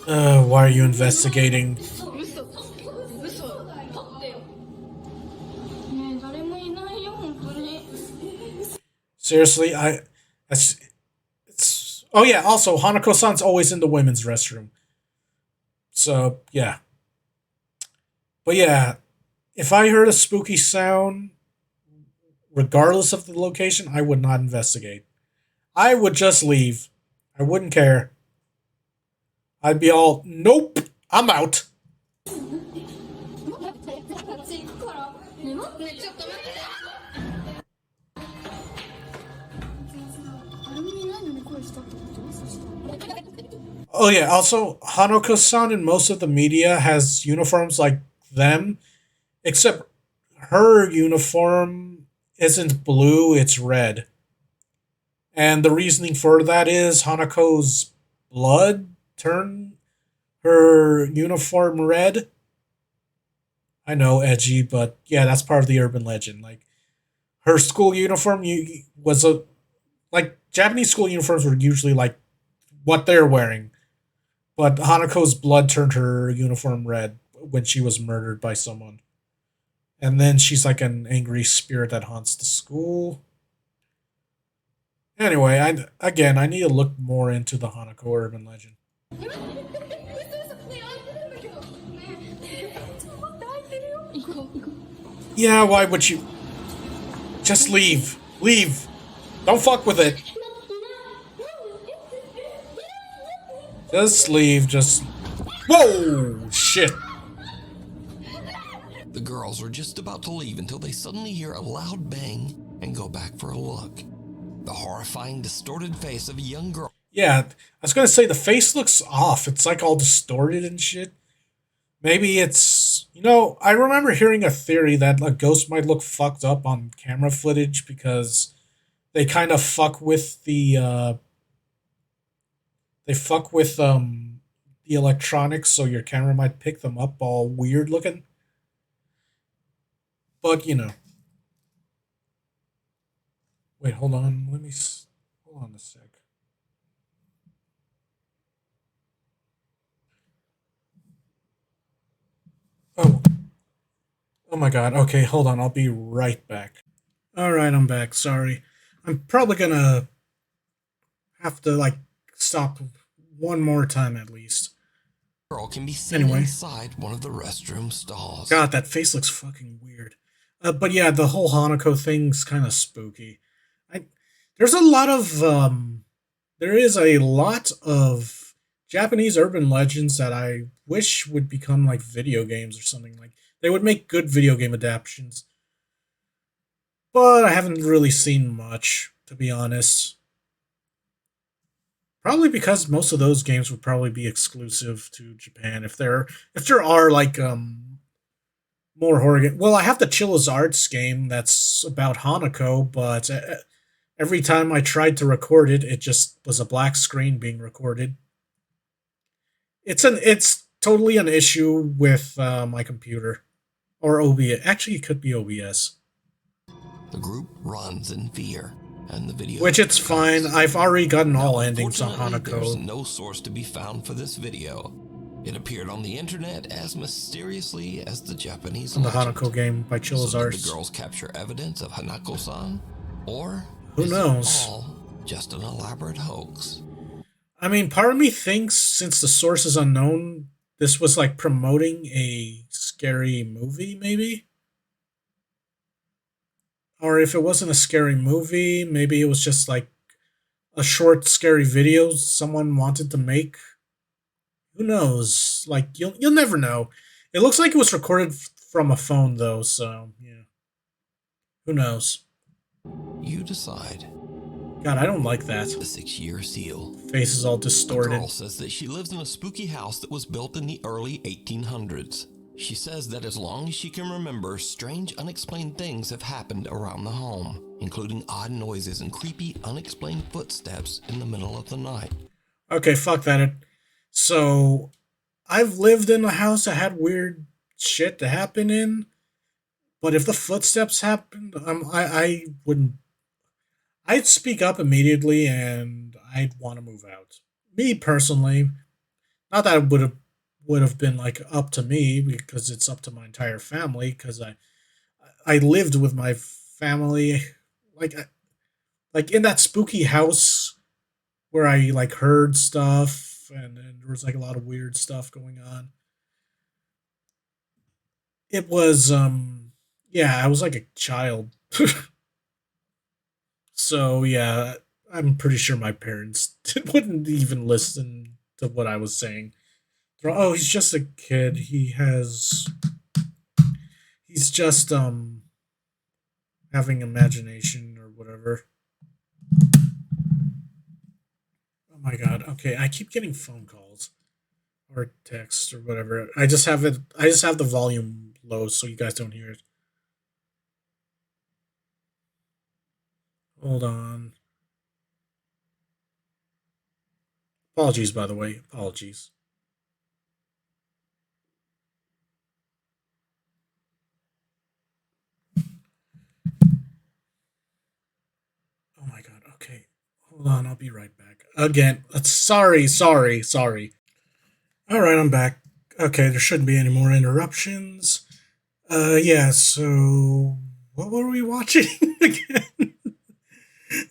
Why are you investigating? Seriously, it's oh yeah, also Hanako-san's always in the women's restroom. So, yeah. But yeah, if I heard a spooky sound, regardless of the location, I would not investigate. I would just leave. I wouldn't care. I'd be all, nope, I'm out. Oh yeah, also Hanako-san in most of the media has uniforms like them, except her uniform isn't blue, it's red. And the reasoning for that is Hanako's blood turned her uniform red. I know, edgy, but yeah, that's part of the urban legend. Like her school uniform was a like Japanese school uniforms were usually like what they're wearing, but Hanako's blood turned her uniform red when she was murdered by someone. And then she's like an angry spirit that haunts the school. Anyway, I need to look more into the Hanako urban legend. Yeah, why would you just leave? Leave. Don't fuck with it. Just leave. Just. Whoa! Shit. The girls are just about to leave until they suddenly hear a loud bang and go back for a look. The horrifying, distorted face of a young girl. Yeah, I was gonna say the face looks off. It's like all distorted and shit. Maybe it's. I remember hearing a theory that a ghost might look fucked up on camera footage because they kind of fuck with the. They fuck with the electronics, so your camera might pick them up all weird looking. But wait, hold on. Hold on a sec. Oh, oh my God. Okay, hold on. I'll be right back. All right, I'm back. Sorry. I'm probably gonna have to stop one more time at least. Girl can be seen Anyway, inside one of the restroom stalls. God, that face looks fucking weird. But yeah, the whole Hanako thing's kind of spooky. I there's a lot of there is a lot of Japanese urban legends that I wish would become like video games or something. Like they would make good video game adaptations. But I haven't really seen much, to be honest. Probably because most of those games would probably be exclusive to Japan. If there are more horror game. Well, I have the Chilla's Arts game that's about Hanako, but every time I tried to record it, it just was a black screen being recorded. It's totally an issue with my computer or OBS. Actually, it could be OBS. The group runs in fear, and the video. Which it's fine. I've already gotten all endings on Unfortunately, there's Hanako. no source to be found for this video. It appeared on the internet as mysteriously as the Japanese On the legend. Hanako game by Chilla's So did Arts. the girls capture evidence of Hanako-san? Or Who is knows? it all just an elaborate hoax? I mean, part of me thinks since the source is unknown, this was like promoting a scary movie, maybe? Or if it wasn't a scary movie, maybe it was just like a short scary video someone wanted to make. Who knows? Like you'll never know. It looks like it was recorded from a phone though, so yeah. Who knows? You decide. God, I don't like that. The 6-year seal. Face is all The distorted. girl says that she lives in a spooky house that was built in the early 1800s. She says that as long as she can remember, strange, unexplained things have happened around the home, including odd noises and creepy, unexplained footsteps in the middle of the night. Okay, fuck that. So, I've lived in a house that had weird shit to happen in, but if the footsteps happened, I wouldn't. I'd speak up immediately and I'd want to move out. Me personally, not that it would have been like up to me because it's up to my entire family because I lived with my family like like in that spooky house where I like heard stuff and there was like a lot of weird stuff going on. It was yeah, I was like a child. So yeah, I'm pretty sure my parents wouldn't even listen to what I was saying. Oh, he's just a kid. He's just having imagination or whatever. Oh my god. Okay, I keep getting phone calls or text or whatever. I just have it. I just have the volume low so you guys don't hear it. Hold on. Apologies, by the way. Apologies. Oh my god. Okay. Hold on. I'll be right back. Again. Sorry. All right, I'm back. Okay, there shouldn't be any more interruptions. Yeah. So, what were we watching again?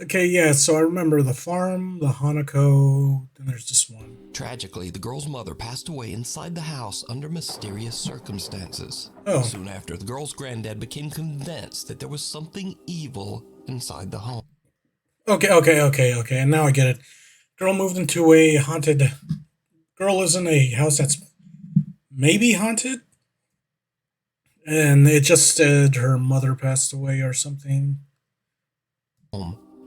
Okay, yeah. So I remember the farm, the Hanako. Then there's this one. Tragically, the girl's mother passed away inside the house under mysterious circumstances. Oh. Soon after, the girl's granddad became convinced that there was something evil inside the home. Okay. And now I get it. Girl moved into a haunted. Girl is in a house that's maybe haunted, and it just said her mother passed away or something.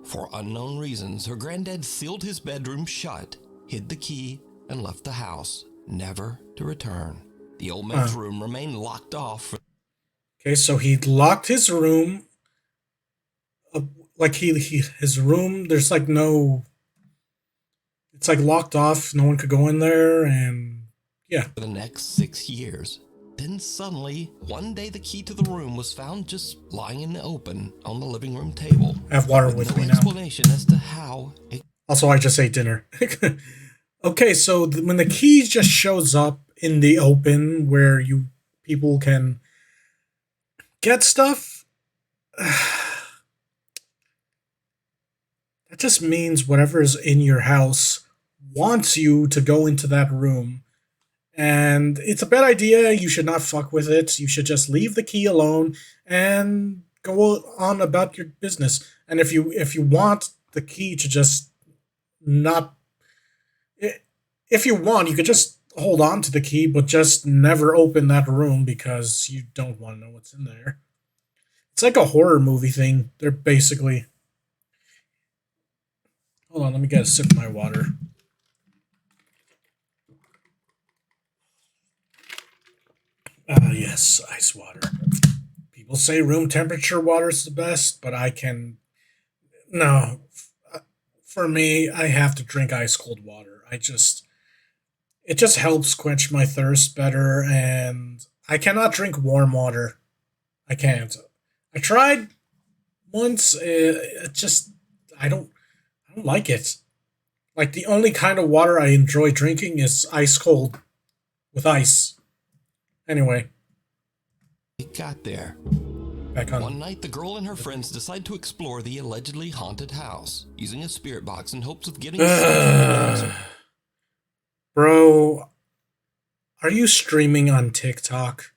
For unknown reasons, her granddad sealed his bedroom shut, hid the key, and left the house, never to return. The old man's room remained locked off. Okay, so he locked his room. Like his room. There's like no. It's like locked off. No one could go in there, and yeah. For the next 6 years. Then suddenly, one day the key to the room was found just lying in the open on the living room table. I have water with no me now. Explanation as to how it. Also, I just ate dinner. Okay, so when the key just shows up in the open where people can get stuff, that just means whatever is in your house wants you to go into that room. And it's a bad idea. You should not fuck with it. You should just leave the key alone and go on about your business. And if you want the key to just not, if you want, you could just hold on to the key, but just never open that room because you don't want to know what's in there. It's like a horror movie thing. They're basically. Hold on, let me get a sip of my water. Yes, ice water. People say room temperature water is the best, but I can. No. For me, I have to drink ice cold water. It just helps quench my thirst better, and I cannot drink warm water. I can't. I tried once. I don't like it. Like the only kind of water I enjoy drinking is ice cold with ice. Anyway. It got there. Back on. One night, the girl and her friends decide to explore the allegedly haunted house, using a spirit box in hopes of getting Bro, are you streaming on TikTok?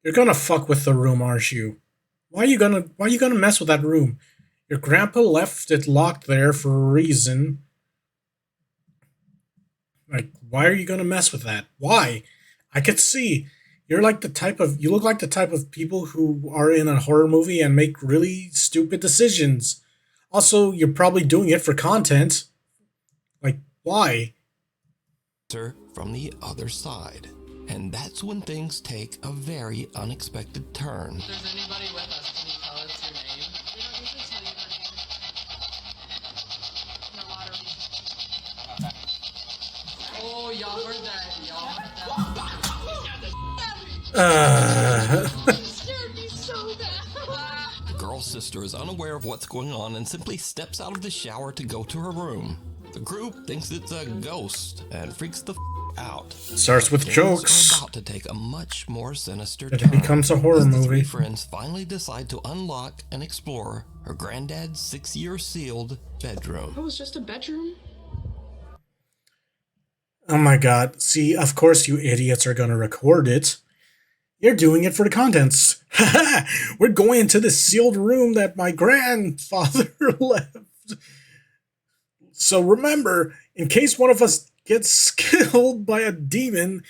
You're gonna fuck with the room, aren't you? Why are you gonna mess with that room? Your grandpa left it locked there for a reason. Like, why are you gonna mess with that? Why? I could see you look like the type of people who are in a horror movie and make really stupid decisions. Also, you're probably doing it for content. Like, why? From the other side. And that's when things take a very unexpected turn. If there's anybody with us, can you tell us your name? We don't usually tell you your name. No water. Oh, y'all heard that. Scared me so bad. The girl's sister is unaware of what's going on and simply steps out of the shower to go to her room. The group thinks it's a ghost and freaks the out. Starts with Things jokes. are about to take a much more sinister It turn. becomes a horror as the movie. three friends finally decide to unlock and explore her granddad's 6-year sealed bedroom. It was just a bedroom. Oh my god. See, of course you idiots are gonna record it. You're doing it for the contents. We're going into the sealed room that my grandfather left. So remember, in case one of us gets killed by a demon,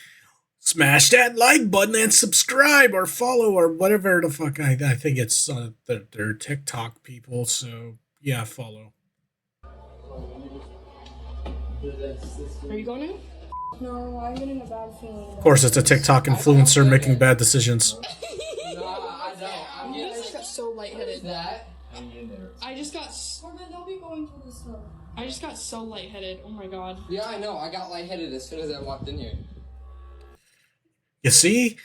Smash that like button and subscribe or follow or whatever the fuck. I think it's their TikTok people. So yeah, follow. Are you going in? No, I'm getting a bad feeling. Of course, it's a TikTok influencer making bad decisions. I just got so lightheaded. I just got Corbin, don't be going through this stuff. I just got so lightheaded. Oh my god. Yeah, I know. I got lightheaded as soon as I walked in here. You see,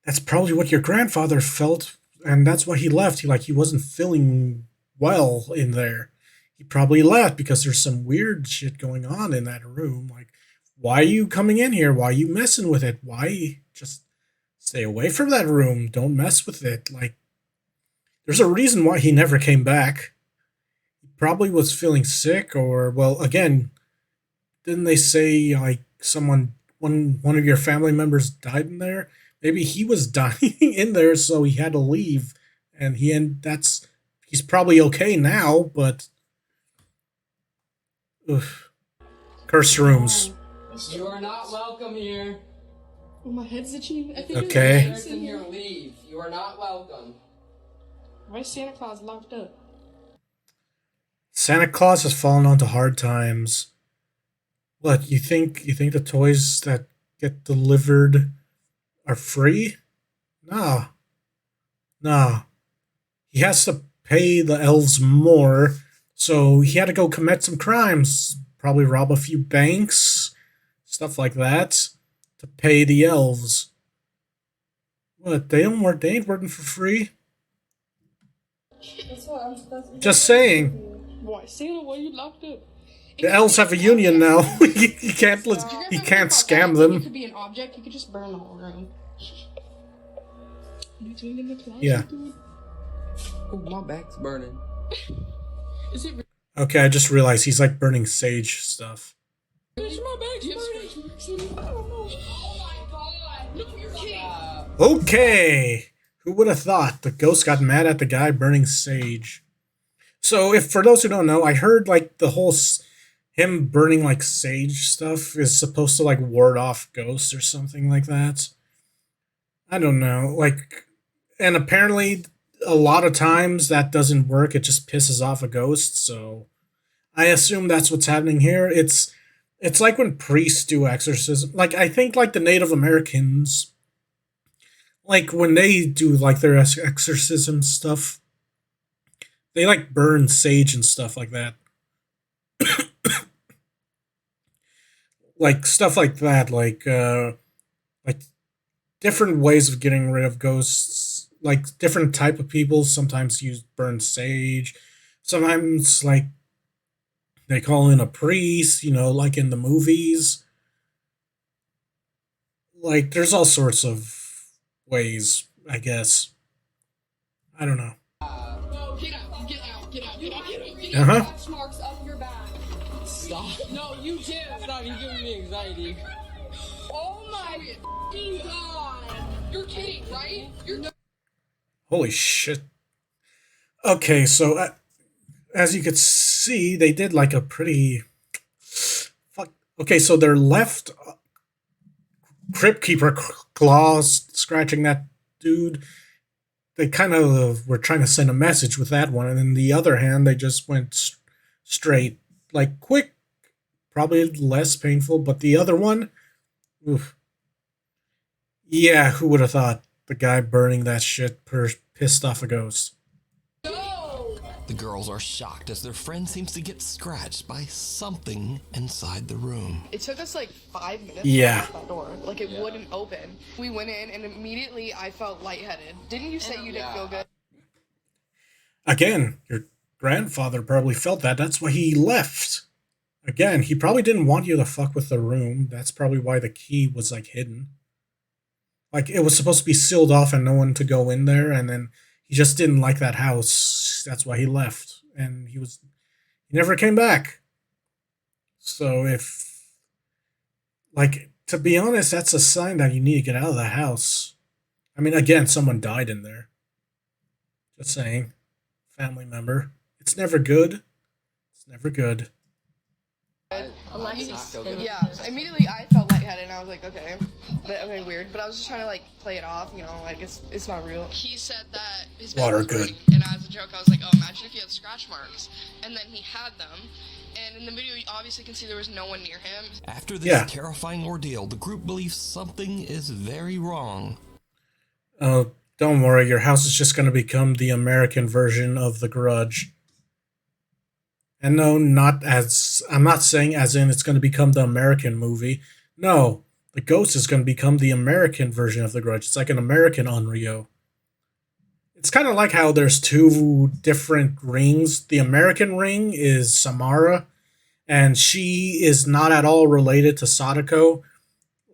that's probably what your grandfather felt, and that's why he left. He wasn't feeling well in there. He probably left because there's some weird shit going on in that room. Like, why are you coming in here? Why are you messing with it? Why just stay away from that room? Don't mess with it. Like, there's a reason why he never came back. He probably was feeling sick, or well, again, didn't they say like one of your family members died in there? Maybe he was dying in there, so he had to leave, and he's probably okay now, but cursed rooms. You are not welcome here. Oh, my head's itching. I think Okay. there's In here, leave. You are not welcome. Why is Santa Claus locked up? Santa Claus has fallen onto hard times. What, you think the toys that get delivered are free? Nah. He has to pay the elves more, so he had to go commit some crimes. Probably rob a few banks, stuff like that, to pay the elves. What, they ain't working for free? That's what I'm Just saying. Why, Santa? Why are you locked up? The elves have a union now. you can't scam them. You could be an object. You could just burn the whole room. You doing in the closet, Yeah. dude? Oh, my back's burning. Is it? Okay, I just realized he's like burning sage stuff. Bitch, my back's burning. I don't know. Oh my god! No, you're kidding. Okay, who would have thought the ghost got mad at the guy burning sage? So, if for those who don't know, I heard like the whole him burning like sage stuff is supposed to like ward off ghosts or something like that. I don't know, like, and apparently a lot of times that doesn't work. It just pisses off a ghost. So, I assume that's what's happening here. It's like when priests do exorcism. Like, I think like the Native Americans, like when they do like their exorcism stuff, they like burn sage and stuff like that. Like stuff like that, like different ways of getting rid of ghosts. Like different type of people sometimes use burn sage. Sometimes like they call in a priest, like in the movies. Like there's all sorts of ways, I guess. I don't know. No, get out, get out, get out, get out, get out, get Uh out. huh. Scratch marks up your back. Stop. No, you can't stop. You're giving me anxiety. Oh my f***ing god! You're kidding, right? You're no. Holy shit. Okay, so as you could see, they did like a pretty. Fuck. Okay, so their left Crypt Keeper claws scratching that dude. They kind of were trying to send a message with that one, and then the other hand, they just went straight, like quick, probably less painful. But the other one, oof. Yeah, who would have thought the guy burning that shit pissed off a ghost? The girls are shocked as their friend seems to get scratched by something inside the room. It took us like 5 minutes Yeah. to open that door. Like it wouldn't open. We went in and immediately I felt lightheaded. Didn't you say you didn't feel good? Again, your grandfather probably felt that. That's why he left. Again, he probably didn't want you to fuck with the room. That's probably why the key was like hidden. Like it was supposed to be sealed off and no one to go in there, and then he just didn't like that house. That's why he left. And he never came back. So to be honest, that's a sign that you need to get out of the house. I mean, again, someone died in there. Just saying. Family member. It's never good. It's never good. Yeah, immediately I felt lightheaded and I was like, okay, bit weird, but I was just trying to like play it off, you know, like it's not real. He said that his bed Water was good. burning, and as a joke, I was like, oh, imagine if he had scratch marks, and then he had them. And in the video, you obviously can see there was no one near him. After this terrifying ordeal, the group believes something is very wrong. Oh, don't worry, your house is just going to become the American version of The Grudge. And no, I'm not saying as in it's going to become the American movie. No, the ghost is going to become the American version of The Grudge. It's like an American Onryo. It's kind of like how there's two different rings. The American ring is Samara, and she is not at all related to Sadako.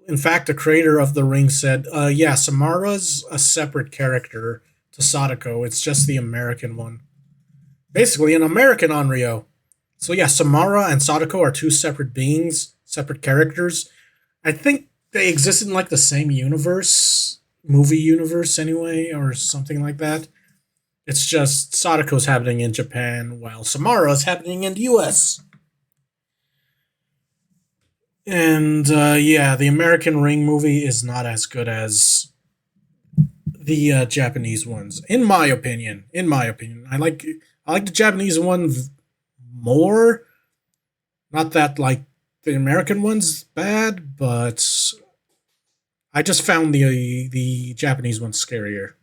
In fact, the creator of the ring said, yeah, Samara's a separate character to Sadako. It's just the American one. Basically, an American Onryo. So yeah, Samara and Sadako are two separate beings, separate characters. I think they exist in like the same universe, movie universe anyway, or something like that. It's just Sadako's happening in Japan while Samara's happening in the US. And yeah, the American Ring movie is not as good as the Japanese ones, in my opinion. I like the Japanese one more. Not that like the American one's bad, but I just found the Japanese one scarier.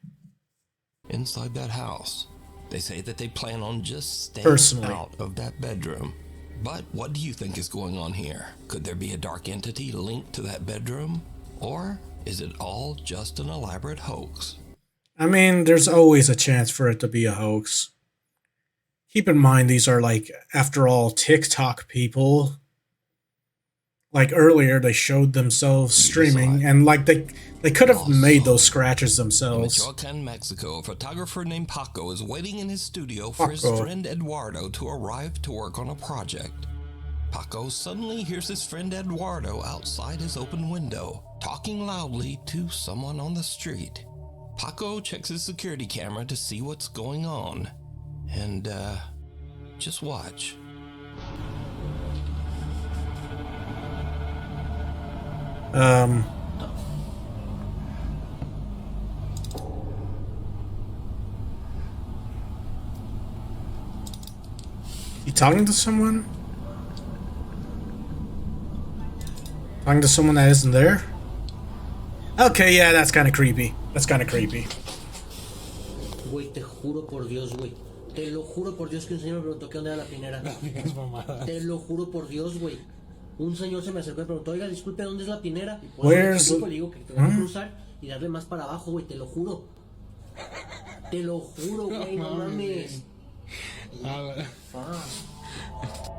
Inside that house, they say that they plan on just staying out of that bedroom. But what do you think is going on here? Could there be a dark entity linked to that bedroom? Or is it all just an elaborate hoax? I mean, there's always a chance for it to be a hoax. Keep in mind, these are like, after all, TikTok people. Like earlier, they showed themselves streaming, and like they could have made those scratches themselves. In Michoacan, Mexico, a photographer named Paco is waiting in his studio for his friend Eduardo to arrive to work on a project. Paco suddenly hears his friend Eduardo outside his open window, talking loudly to someone on the street. Paco checks his security camera to see what's going on, and just watch. You talking to someone? Talking to someone that isn't there? Okay, yeah, that's kind of creepy. Güey, te juro por Dios, güey. Te lo juro por Dios que un señor me preguntó qué onda era la pinera. Te lo juro por Dios, güey. Un señor se me acercó y preguntó, oiga, disculpe, ¿dónde es la pinera? Y por eso le digo que tengo que cruzar y darle más para abajo, güey, te lo juro. Te lo juro, güey, no mames.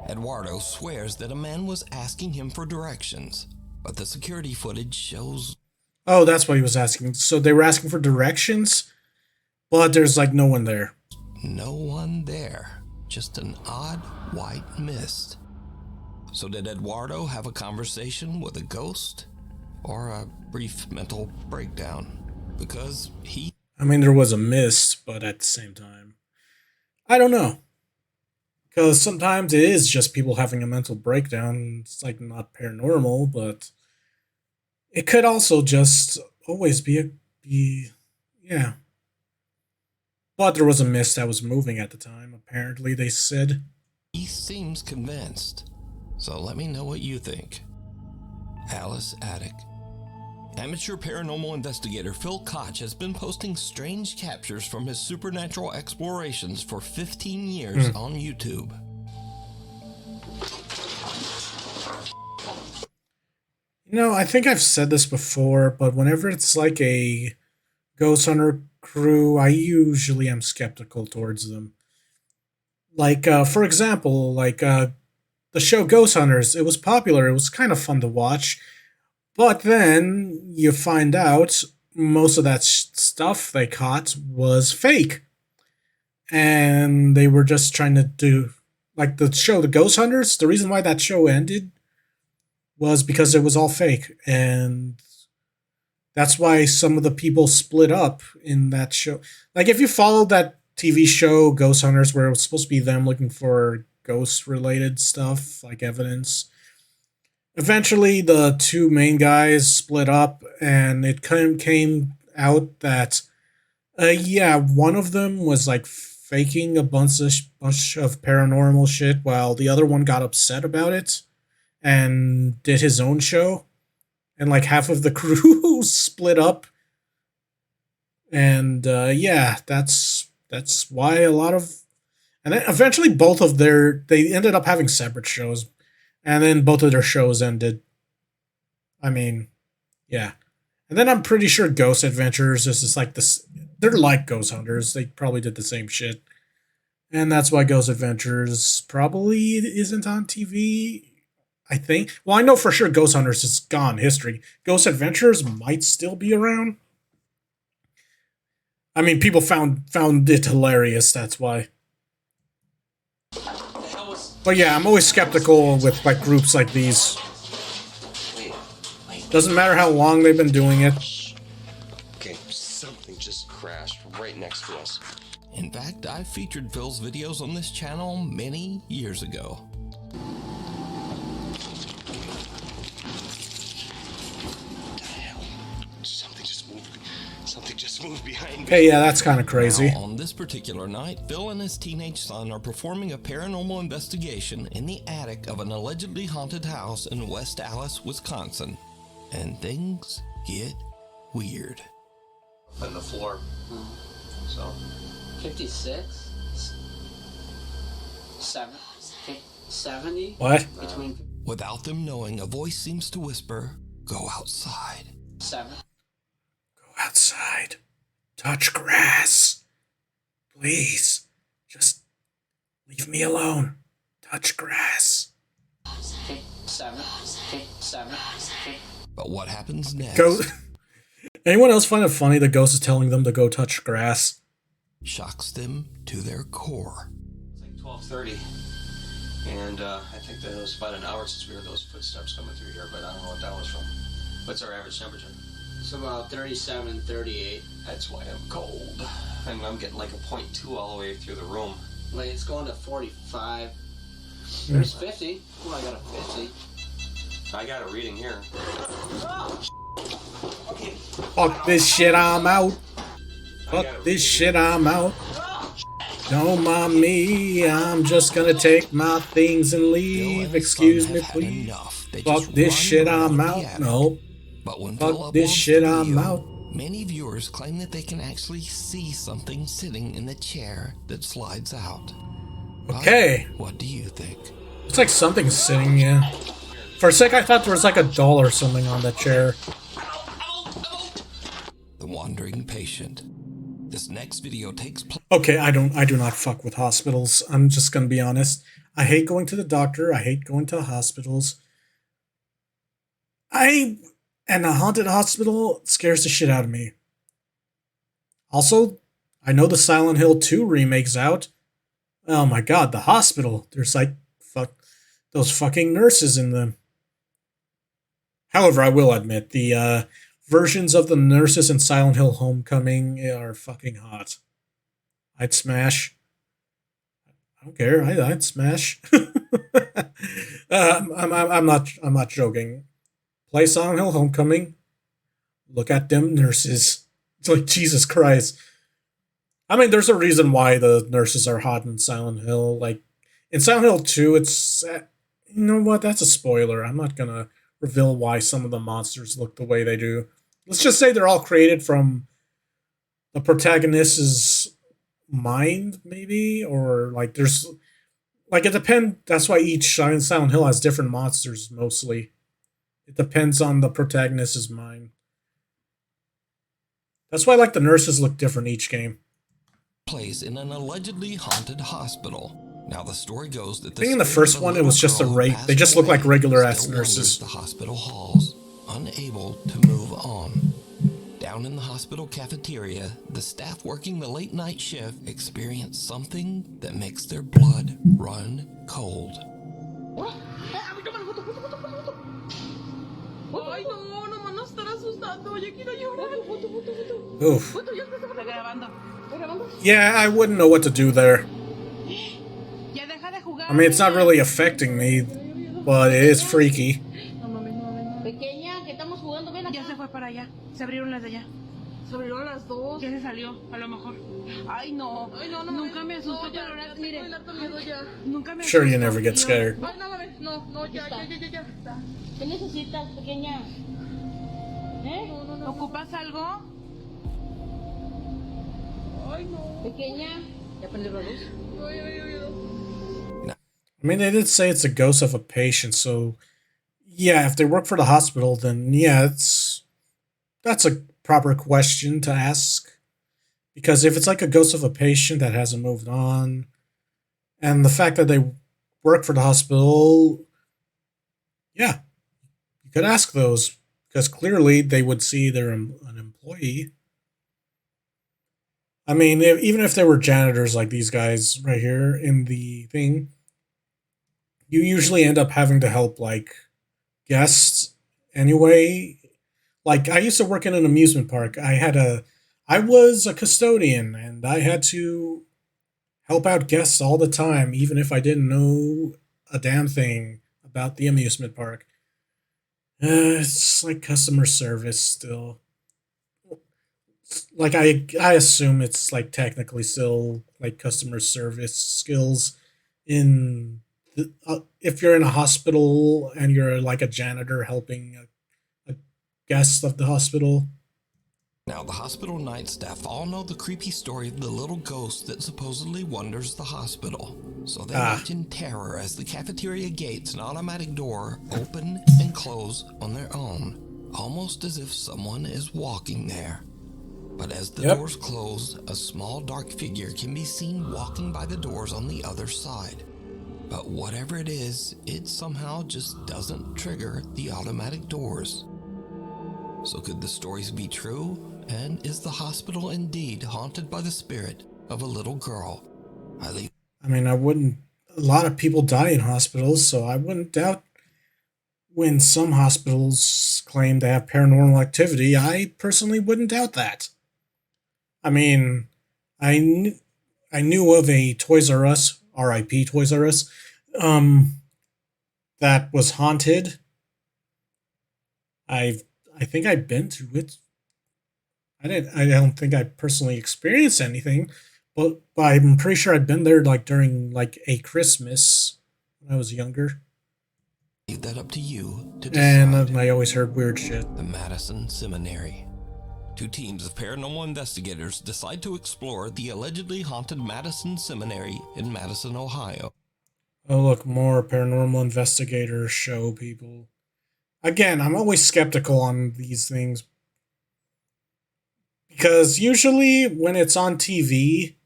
Eduardo swears that a man was asking him for directions, but the security footage shows... Oh, that's what he was asking. So they were asking for directions, but there's like no one there. No one there. Just an odd white mist. So did Eduardo have a conversation with a ghost? Or a brief mental breakdown? Because I mean, there was a mist, but at the same time, I don't know. Because sometimes it is just people having a mental breakdown. It's like not paranormal, but it could also just always be yeah. But there was a mist that was moving at the time, apparently, they said. He seems convinced. So let me know what you think. Alice Attic. Amateur paranormal investigator Phil Koch has been posting strange captures from his supernatural explorations for 15 years on YouTube. You know, I think I've said this before, but whenever it's like a ghost hunter crew, I usually am skeptical towards them. Like, for example, like the show Ghost Hunters, it was popular, it was kind of fun to watch. But then you find out most of that stuff they caught was fake. And they were just trying to do, like the show, The Ghost Hunters, the reason why that show ended was because it was all fake. And that's why some of the people split up in that show. Like if you followed that TV show, Ghost Hunters, where it was supposed to be them looking for ghost-related stuff, like evidence, eventually the two main guys split up, and it came out that yeah, one of them was like faking a bunch of paranormal shit, while the other one got upset about it and did his own show, and like half of the crew split up, and yeah, that's why a lot of, and then eventually they ended up having separate shows, and then both of their shows ended. I mean, yeah. And then I'm pretty sure Ghost Adventures is just like this. They're like Ghost Hunters. They probably did the same shit. And that's why Ghost Adventures probably isn't on TV, I think. Well, I know for sure Ghost Hunters is gone history. Ghost Adventures might still be around. I mean, people found it hilarious, that's why. But yeah, I'm always skeptical with like groups like these. Doesn't matter how long they've been doing it. Okay, something just crashed right next to us. In fact, I featured Phil's videos on this channel many years ago. Something just moved behind me. Hey, yeah, that's kind of crazy. Now, on this particular night, Phil and his teenage son are performing a paranormal investigation in the attic of an allegedly haunted house in West Allis, Wisconsin. And things get weird. On the floor. So 56? 70? What? Between Without them knowing, a voice seems to whisper, "Go outside." 7. Go outside. Touch grass. Please. Just leave me alone. Touch grass. 7. 7. But what happens next Go. Anyone else find it funny the ghost is telling them to go touch grass? shocks them to their core. it's like 12:30, and I think that it was about an hour since we heard those footsteps coming through here, but I don't know what that was from. What's our average temperature? It's about 37, 38. That's why I'm cold. I'm getting like a 0.2 all the way through the room. Like, it's going to 45. There's 50. Well, I got a 50. I got a reading here. Okay. Fuck this shit, I'm out. Fuck this shit, I'm out. Don't mind me, I'm just gonna take my things and Phil and leave. his Excuse son me, have had please. enough. They Fuck just this run shit, around I'm the out. attic. No. But when Fuck Phil this uploads shit, the I'm video, out. many viewers claim that they can actually see something sitting in the chair that slides out. But Okay. what do you think? It's like something's sitting, yeah. For a sec, I thought there was like a doll or something on the chair. The Wandering Patient. This next video takes place. Okay, I do not fuck with hospitals. I'm just gonna be honest. I hate going to the doctor. I hate going to hospitals. And a haunted hospital scares the shit out of me. Also, I know the Silent Hill 2 remake's out. Oh my god, the hospital. There's like those fucking nurses in them. However, I will admit, the versions of the nurses in Silent Hill Homecoming are fucking hot. I'd smash. I don't care. I'd smash. I'm not joking. Play Silent Hill Homecoming. Look at them nurses. It's like Jesus Christ. I mean, there's a reason why the nurses are hot in Silent Hill. Like in Silent Hill 2, it's you know what? That's a spoiler. I'm not gonna reveal why some of the monsters look the way they do. Let's just say they're all created from the protagonist's mind, maybe, or like there's like it depends. That's why each Silent Hill has different monsters. Mostly, it depends on the protagonist's mind. That's why like the nurses look different each game. Place in an allegedly haunted hospital. Now the story goes that I think in the first one it was just a they just look like regular ass nurses. The hospital halls, unable to move on. Down in the hospital cafeteria, the staff working the late night shift experience something that makes their blood run cold. Ay, no, no van a estar asustando. Yo quiero llorar. Oof. Yeah, I wouldn't know what to do there. I mean, it's not really affecting me, but it is freaky. Se abrieron a las 2. Ya se salió, a lo mejor. Ay, no. Ay, no, no. Nunca me asusto, pero ahora, mire. Nunca me asusto. Sure, you never get scared. Ay, no, mames. No, ya. ¿Qué necesitas, pequeña? ¿Eh? No. ¿Ocupas algo? Ay, no. Pequeña. ¿Ya prendió la luz? I mean, they did say it's a ghost of a patient, so yeah, if they work for the hospital, then yeah, that's a proper question to ask. Because if it's like a ghost of a patient that hasn't moved on, and the fact that they work for the hospital, yeah, you could ask those because clearly they would see they're an employee. I mean, even if they were janitors like these guys right here in the thing, you usually end up having to help like guests anyway. Like I used to work in an amusement park. I was a custodian and I had to help out guests all the time, even if I didn't know a damn thing about the amusement park. It's like customer service still. Like I assume it's like technically still like customer service skills in if you're in a hospital and you're like a janitor helping a guest of the hospital. Now, the hospital night staff all know the creepy story of the little ghost that supposedly wanders the hospital. So they watch in terror as the cafeteria gates and automatic door open and close on their own, almost as if someone is walking there. But as the doors close, a small dark figure can be seen walking by the doors on the other side. But whatever it is, it somehow just doesn't trigger the automatic doors. So could the stories be true? And is the hospital indeed haunted by the spirit of a little girl? I mean, I wouldn't. A lot of people die in hospitals, so I wouldn't doubt when some hospitals claim they have paranormal activity. I personally wouldn't doubt that. I mean, I knew of a Toys R Us, R.I.P. Toys R Us, that was haunted. I think I've been to it. I don't think I personally experienced anything, but I'm pretty sure I've been there like during like a Christmas when I was younger. Leave that up to you to decide. And I always heard weird shit. The Madison Seminary. Two teams of paranormal investigators decide to explore the allegedly haunted Madison Seminary in Madison, Ohio. Oh, look, more paranormal investigator show people. Again, I'm always skeptical on these things. Because usually when it's on TV,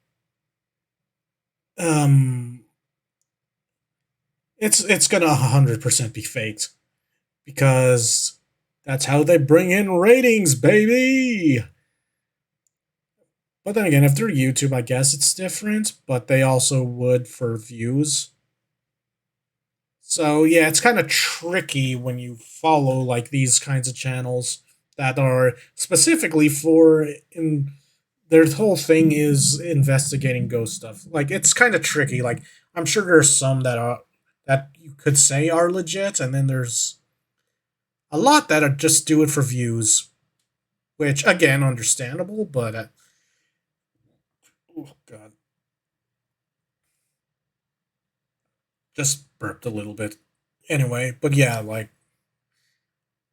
it's gonna 100% be faked. Because that's how they bring in ratings, baby! But then again, if they're YouTube, I guess it's different, but they also would for views. So yeah, it's kind of tricky when you follow like these kinds of channels that are specifically for in their whole thing is investigating ghost stuff. Like it's kind of tricky. Like I'm sure there's some that you could say are legit, and then there's a lot that are just do it for views, which again understandable, but oh god, just burped a little bit. Anyway, but yeah, like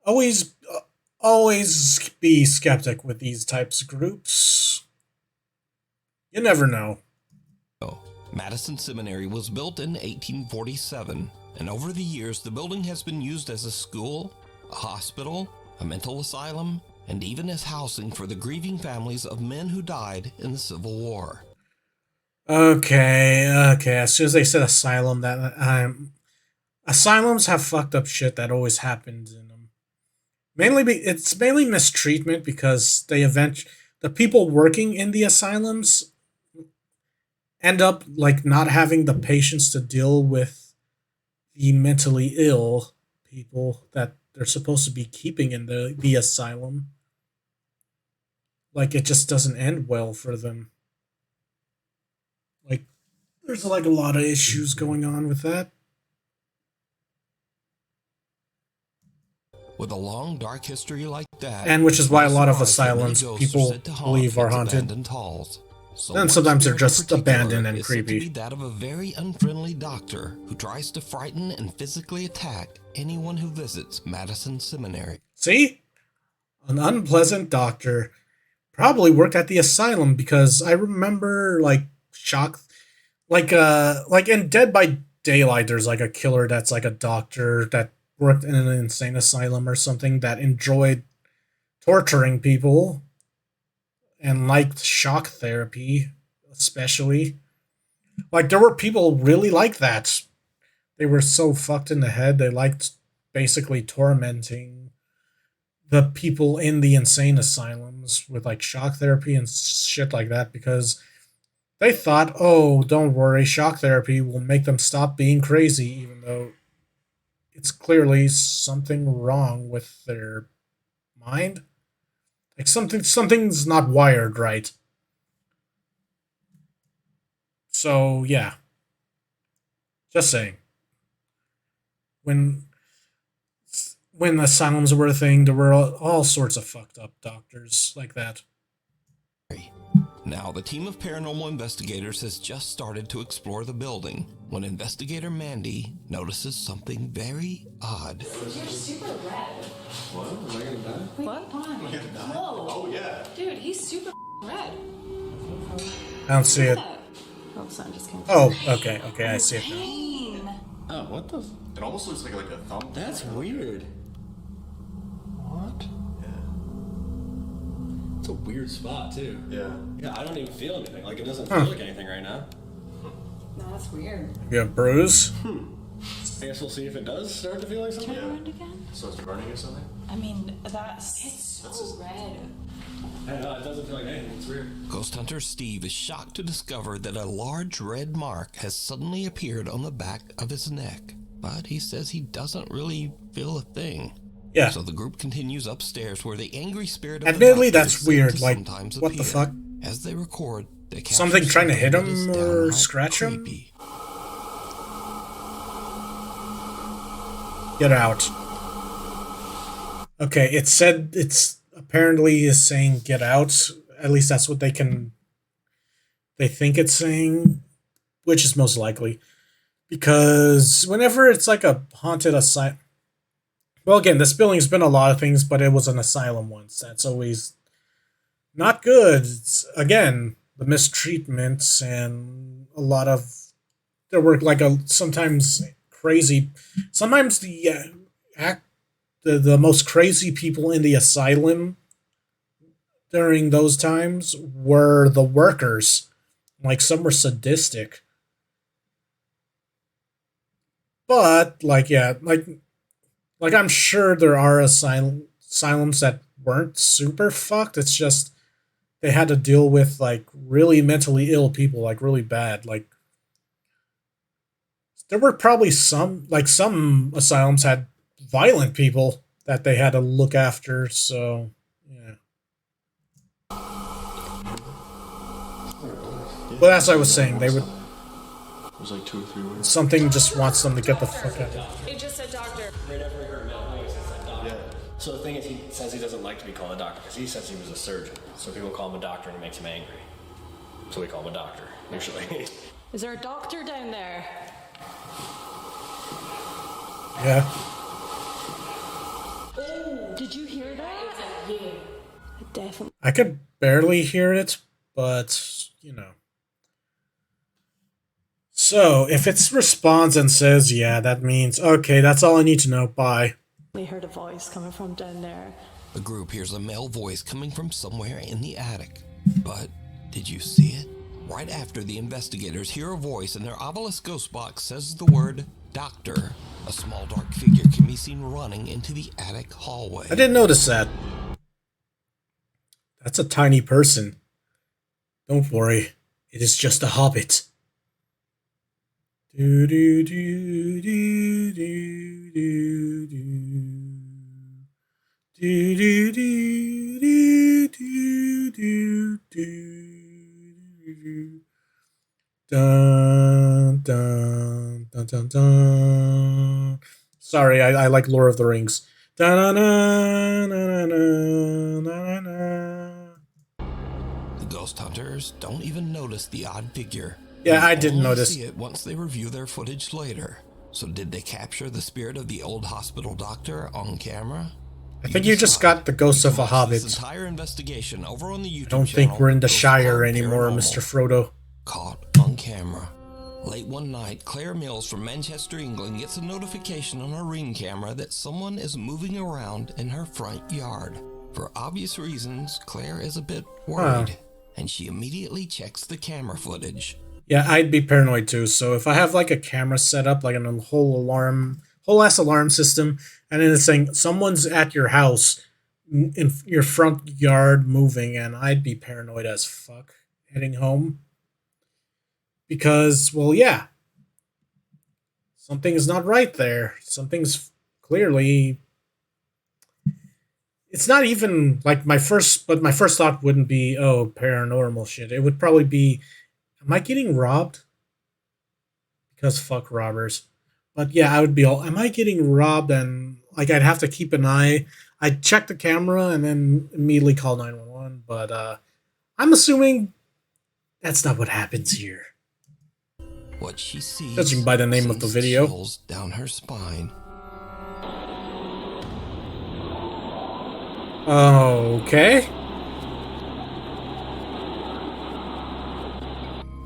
always be skeptic with these types of groups. You never know. Madison Seminary was built in 1847, and over the years the building has been used as a school, a hospital, a mental asylum, and even as housing for the grieving families of men who died in the Civil War. Okay. As soon as they said asylum, asylums have fucked up shit that always happens in them. It's mainly mistreatment because the people working in the asylums end up like not having the patience to deal with the mentally ill people that they're supposed to be keeping in the asylum. Like it just doesn't end well for them. Like there's like a lot of issues going on with that. With a long, dark history like that, And which is why a lot of no surprise that many asylums ghosts people said to haunt believe are its haunted. abandoned halls. So And one sometimes they're spirit in just particular abandoned and is said to creepy. be that of a very unfriendly doctor who tries to frighten and physically attack anyone who visits Madison Seminary. See? An unpleasant doctor probably worked at the asylum because I remember like in Dead by Daylight there's like a killer that's like a doctor that worked in an insane asylum or something that enjoyed torturing people and liked shock therapy especially. Like there were people really like that. They were so fucked in the head they liked basically tormenting the people in the insane asylums with like shock therapy and shit like that because they thought, oh, don't worry, shock therapy will make them stop being crazy, even though it's clearly something wrong with their mind. Like something's not wired right. So yeah, just saying. When asylums were a thing, there were all sorts of fucked up doctors like that. Now, the team of paranormal investigators has just started to explore the building when investigator Mandy notices something very odd. You're super red. What? Am I gonna die? Wait, what? Am I gonna die? Whoa. Oh, yeah. Dude, he's super red. I don't see it. Oh, sorry, just kidding. Oh, okay, I see it now. Pain. Oh, what the? It almost looks like a thumb. That's weird. What? Yeah. It's a weird spot, too. Yeah. Yeah, I don't even feel anything. Like, it doesn't feel like anything right now. No, that's weird. You have bruise? I guess we'll see if it does start to feel like something. Turn around again? So it's burning or something? I mean, it's so red. I know, it doesn't feel like anything. It's weird. Ghost hunter Steve is shocked to discover that a large red mark has suddenly appeared on the back of his neck. But he says he doesn't really feel a thing. Yeah. So the group continues upstairs where the angry spirit of Admittedly, the doctor that's is said weird. to Like, sometimes what the appear. fuck? As they record, they capture Something trying to hit something him that is or downright scratch him? creepy. Get out. Okay, it said it's apparently is saying get out. At least that's what they think it's saying, which is most likely. Because whenever it's like a haunted asylum, well, again, this building's been a lot of things, but it was an asylum once. That's always not good. It's, again, the mistreatments and a lot of there were like sometimes crazy. Sometimes the most crazy people in the asylum during those times were the workers. Like some were sadistic. But like I'm sure there are asylums that weren't super fucked. It's just they had to deal with like really mentally ill people, like really bad. Like there were probably some asylums had violent people that they had to look after. So yeah. But as I was saying, they would. It was like 2 or 3 words. Something just wants them to get the fuck out. It just said doctor. Right after we heard a male voice, it said doctor. Yeah. So the thing is, he says he doesn't like to be called a doctor because he says he was a surgeon. So people call him a doctor and it makes him angry. So we call him a doctor, usually. Is there a doctor down there? Yeah. Did you hear that? Yeah. Definitely. I could barely hear it, but you know. So, if it responds and says, yeah, that means, okay, that's all I need to know, bye. We heard a voice coming from down there. The group hears a male voice coming from somewhere in the attic. But did you see it? Right after the investigators hear a voice and their obelisk ghost box says the word doctor, a small dark figure can be seen running into the attic hallway. I didn't notice that. That's a tiny person. Don't worry, it is just a hobbit. Do do do do do do do do do do do do. Dun dun dun dun dun. Sorry, I like Lord of the Rings. Da-na-na-na-na-na-na-na. The ghost hunters don't even notice the odd figure. Yeah, They I didn't only notice. see it once they review their footage later. So did they capture the spirit of the old hospital doctor on camera? I think you just got the ghost of a This hobbit. entire investigation over on the YouTube I don't think we're in the Shire anymore, Mr. Frodo. Caught on camera. Late one night, Claire Mills from Manchester, England gets a notification on her Ring camera that someone is moving around in her front yard. For obvious reasons, Claire is a bit worried, and she immediately checks the camera footage. Yeah, I'd be paranoid too. So if I have like a camera set up, like a whole ass alarm system, and then it's saying someone's at your house in your front yard moving, and I'd be paranoid as fuck heading home. Because, well, yeah, something is not right there. Something's clearly. It's not even like my first thought wouldn't be, oh, paranormal shit. It would probably be, am I getting robbed? Because fuck robbers. But yeah, I would be all, am I getting robbed? And like, I'd have to keep an eye. I'd check the camera and then immediately call 911. But I'm assuming that's not what happens here. What she sees, judging by the name of the video, chills down her spine. Okay.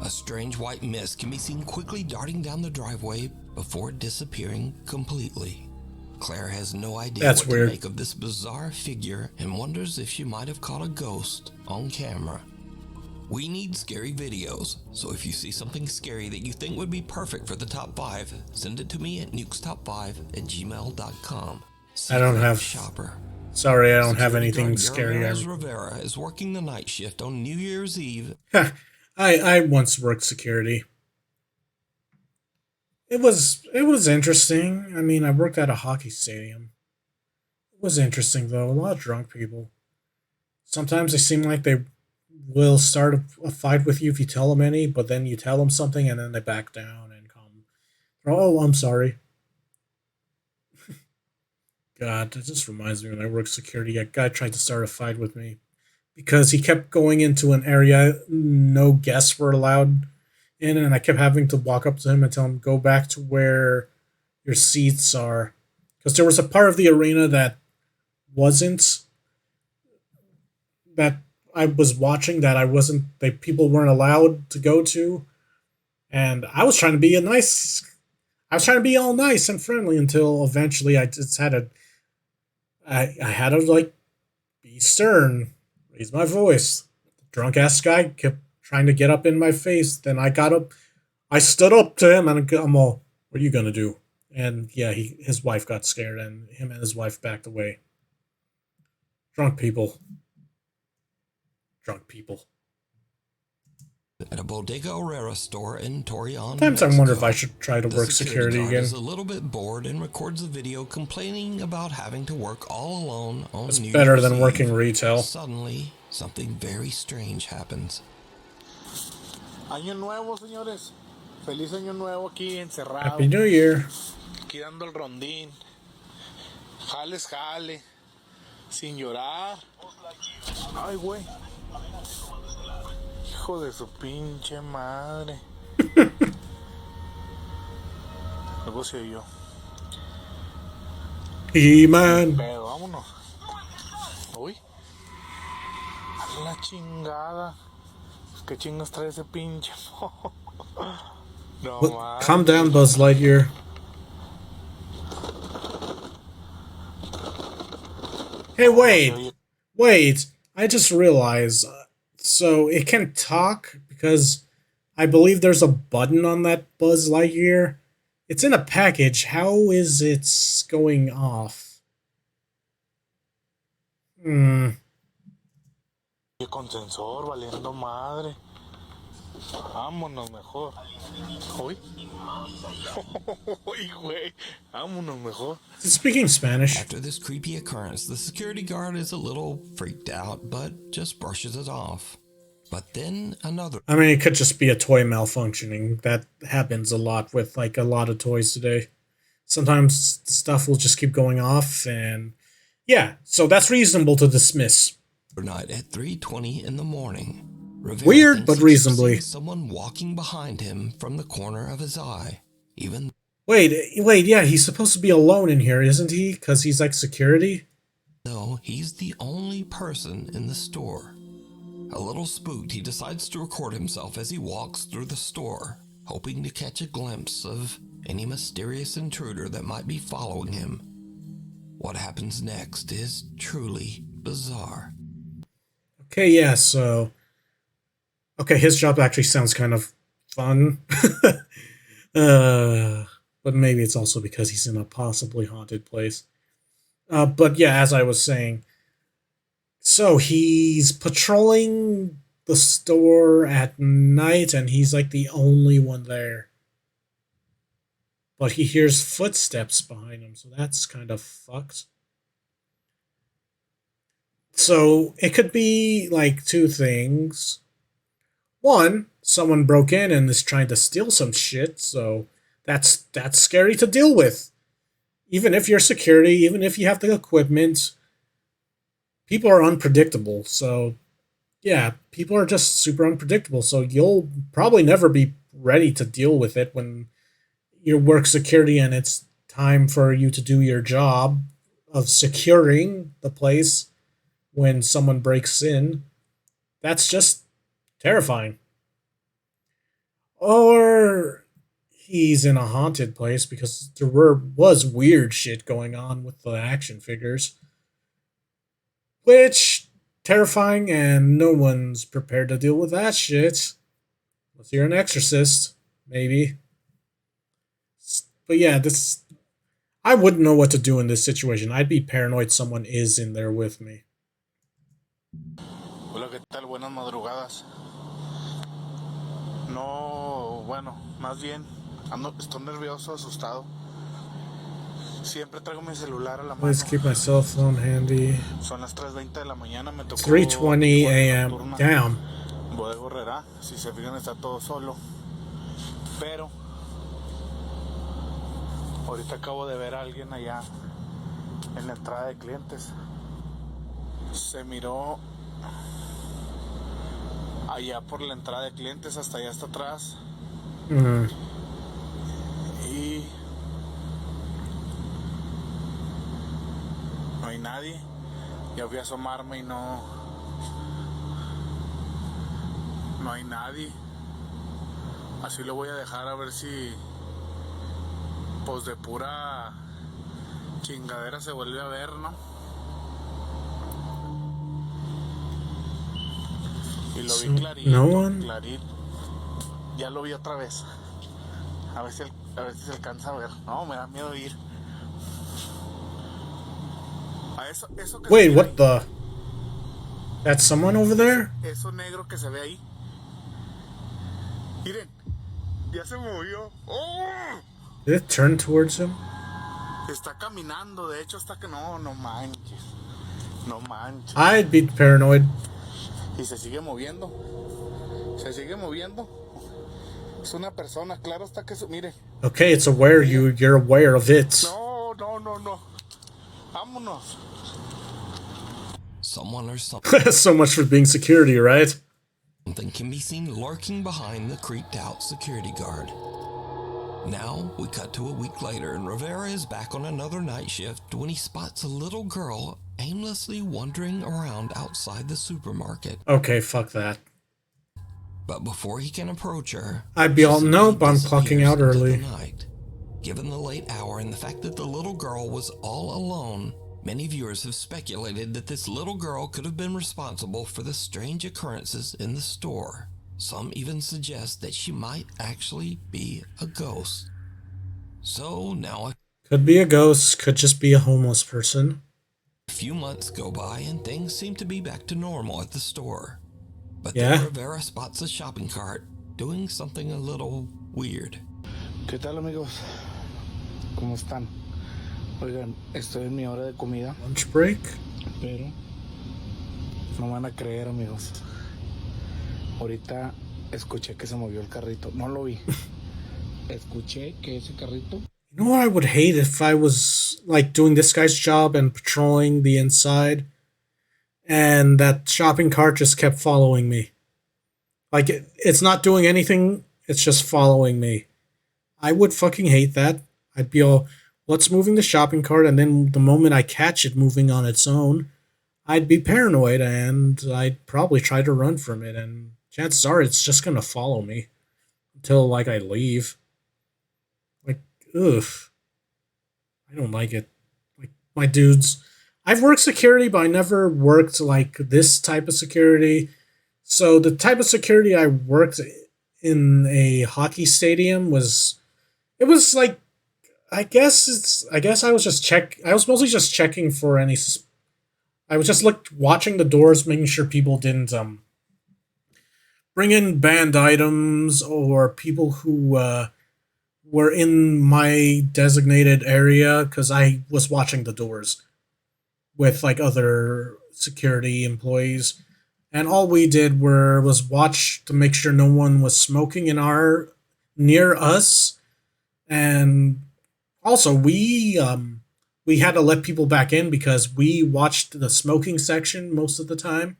A strange white mist can be seen quickly darting down the driveway before disappearing completely. Claire has no idea That's what weird. to make of this bizarre figure and wonders if she might have caught a ghost on camera. We need scary videos, so if you see something scary that you think would be perfect for the top 5, send it to me at nukestop5@gmail.com. I don't have. Shopper. Sorry, I don't have Security anything guard scary. Ramirez Rivera is working the night shift on New Year's Eve. I once worked security. It was interesting. I mean, I worked at a hockey stadium. It was interesting though. A lot of drunk people. Sometimes they seem like they will start a fight with you if you tell them any, but then you tell them something and then they back down and come. Oh, I'm sorry. God, it just reminds me when I worked security, a guy tried to start a fight with me because he kept going into an area no guests were allowed in, and I kept having to walk up to him and tell him, go back to where your seats are. Because there was a part of the arena that wasn't, that I was watching that people weren't allowed to go to. And I was trying to be all nice and friendly until eventually I just had to, I had to like be stern, raise my voice. The drunk ass guy kept trying to get up in my face. Then I stood up to him and I'm all, what are you gonna do? And yeah, his wife got scared and him and his wife backed away. Drunk people. At a Bodega Herrera store in Torreon, Sometimes Mexico. I wonder if I should try to work security guard again. is a little bit bored and records a video complaining about having to work all alone on It's New better Year's than Eve. working retail. Suddenly, something very strange happens. Año nuevo, señores. Feliz año nuevo aquí encerrado. Happy New Year. Aquí dando el rondín. Jale. Sin llorar. Ay, güey. Hijo de su pinche madre. Negocio yo. He-Man. Pero vámonos. Uy. A la chingada. ¿Qué chingas trae ese pinche? No, Well, calm down, Buzz Lightyear. Hey, wait! I just realized. So it can talk because I believe there's a button on that Buzz Lightyear. It's in a package. How is it going off? Con sensor, valiendo madre. Vámonos mejor. Uy. Uy, güey. Vámonos mejor. Is it speaking Spanish? After this creepy occurrence, the security guard is a little freaked out, but just brushes it off. But then another... I mean, it could just be a toy malfunctioning. That happens a lot with, like, a lot of toys today. Sometimes stuff will just keep going off, and Yeah, so that's reasonable to dismiss. Night at 3:20 in the morning. Rivera Weird, thinks but he's reasonably. seen someone walking behind him from the corner of his eye. Even Wait, yeah, he's supposed to be alone in here, isn't he? Because he's like security? though he's the only person in the store. A little spooked, he decides to record himself as he walks through the store, hoping to catch a glimpse of any mysterious intruder that might be following him. What happens next is truly bizarre. Okay, yeah, so... Okay, his job actually sounds kind of fun. But maybe it's also because he's in a possibly haunted place. But yeah, as I was saying, so he's patrolling the store at night and he's like the only one there. But he hears footsteps behind him, so that's kind of fucked. So it could be like two things. One, someone broke in and is trying to steal some shit, so that's scary to deal with. Even if you're security, even if you have the equipment, people are unpredictable. So yeah, people are just super unpredictable. So you'll probably never be ready to deal with it when you work security and it's time for you to do your job of securing the place when someone breaks in. That's just terrifying. Or he's in a haunted place because there was weird shit going on with the action figures. Which, terrifying, and no one's prepared to deal with that shit. Unless you're an exorcist, maybe. But yeah, I wouldn't know what to do in this situation. I'd be paranoid someone is in there with me. Hola, ¿qué tal? Buenas madrugadas. No, bueno, más bien, estoy nervioso, asustado. Siempre traigo mi celular a la mano. Always keep my cell phone handy. Son las 3:20 de la mañana, me tocó 3:20 a.m. Damn. Bodega Herrera, si se fijan está todo solo. Pero ahorita acabo de ver a alguien allá en la entrada de clientes. Se miró allá por la entrada de clientes, hasta allá hasta atrás. Y no hay nadie. Ya fui a asomarme y no hay nadie. Así lo voy a dejar a ver si pues de pura chingadera se vuelve a ver, ¿no? Y lo vi clarito, clarito. Ya lo vi otra vez. A ver si se alcanza a ver. No, me da miedo ir. Eso que Wait, what the? That's someone over there? Eso negro que se ve ahí. Miren, ya se movió. ¡Oh! Did it turn towards him? Está caminando, de hecho hasta que no manches. No manches. I'd be paranoid. Y se sigue moviendo. Se sigue moviendo. Es una persona, claro está que mire. Okay, it's aware you're aware of it. No. Vámonos. Someone or something. So much for being security, right? Something can be seen lurking behind the creeped out security guard. Now we cut to a week later and Rivera is back on another night shift when he spots a little girl aimlessly wandering around outside the supermarket. Okay, fuck that. But before he can approach her, I'd be all, nope, I'm clocking out early. Given the late hour and the fact that the little girl was all alone, many viewers have speculated that this little girl could have been responsible for the strange occurrences in the store. Some even suggest that she might actually be a ghost. So now could be a ghost, could just be a homeless person. A few months go by and things seem to be back to normal at the store. But yeah, then Rivera spots a shopping cart doing something a little weird. ¿Qué tal, amigos? ¿Cómo están? Oigan, estoy en mi hora de comida. Lunch break. Pero no van a creer, amigos. Ahorita escuché que se movió el carrito. No lo vi. Escuché que ese carrito. You know what I would hate if I was like doing this guy's job and patrolling the inside, and that shopping cart just kept following me. Like it's not doing anything; it's just following me. I would fucking hate that. I'd be all, "What's moving the shopping cart?" And then the moment I catch it moving on its own, I'd be paranoid and I'd probably try to run from it. And chances are it's just gonna follow me until like I leave. Like, ugh. I don't like it. Like my dudes, I've worked security, but I never worked like this type of security. So the type of security I worked in a hockey stadium was it was like I guess I was just I was mostly just checking for any I was just watching the doors, making sure people didn't bring in banned items or people who were in my designated area because I was watching the doors with like other security employees, and all we did was watch to make sure no one was smoking in our near us, and also we had to let people back in because we watched the smoking section most of the time,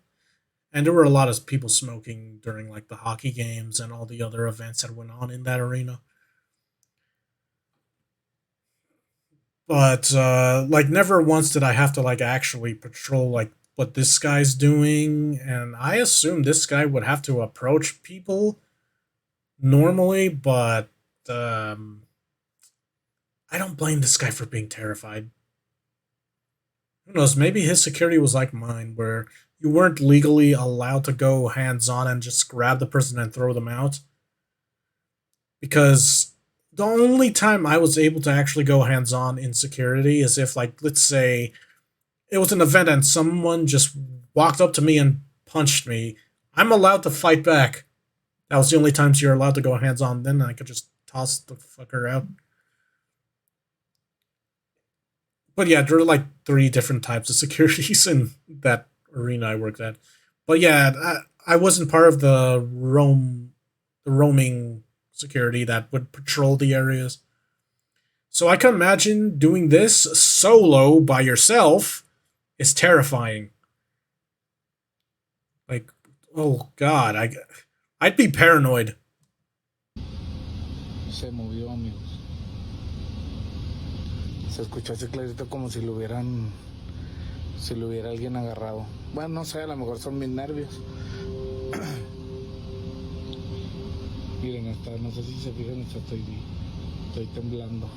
and there were a lot of people smoking during like the hockey games and all the other events that went on in that arena. But like never once did I have to like actually patrol like what this guy's doing, and I assume this guy would have to approach people normally, but um I don't blame this guy for being terrified. Who knows, maybe his security was like mine where you weren't legally allowed to go hands on and just grab the person and throw them out, because the only time I was able to actually go hands on in security is if, like, let's say it was an event and someone just walked up to me and punched me. I'm allowed to fight back. That was the only times you're allowed to go hands on. Then I could just toss the fucker out. But yeah, there are like 3 different types of securities in that arena I worked at. But yeah, I wasn't part of the roaming security that would patrol the areas. So I can imagine doing this solo by yourself is terrifying. Like, oh god, I'd be paranoid. Se movió, amigos. Se escuchó así clarito como si lo hubiera alguien agarrado. Bueno, no sé, a lo mejor son mis nervios. Miren, hasta no sé si se fijan, hasta estoy temblando.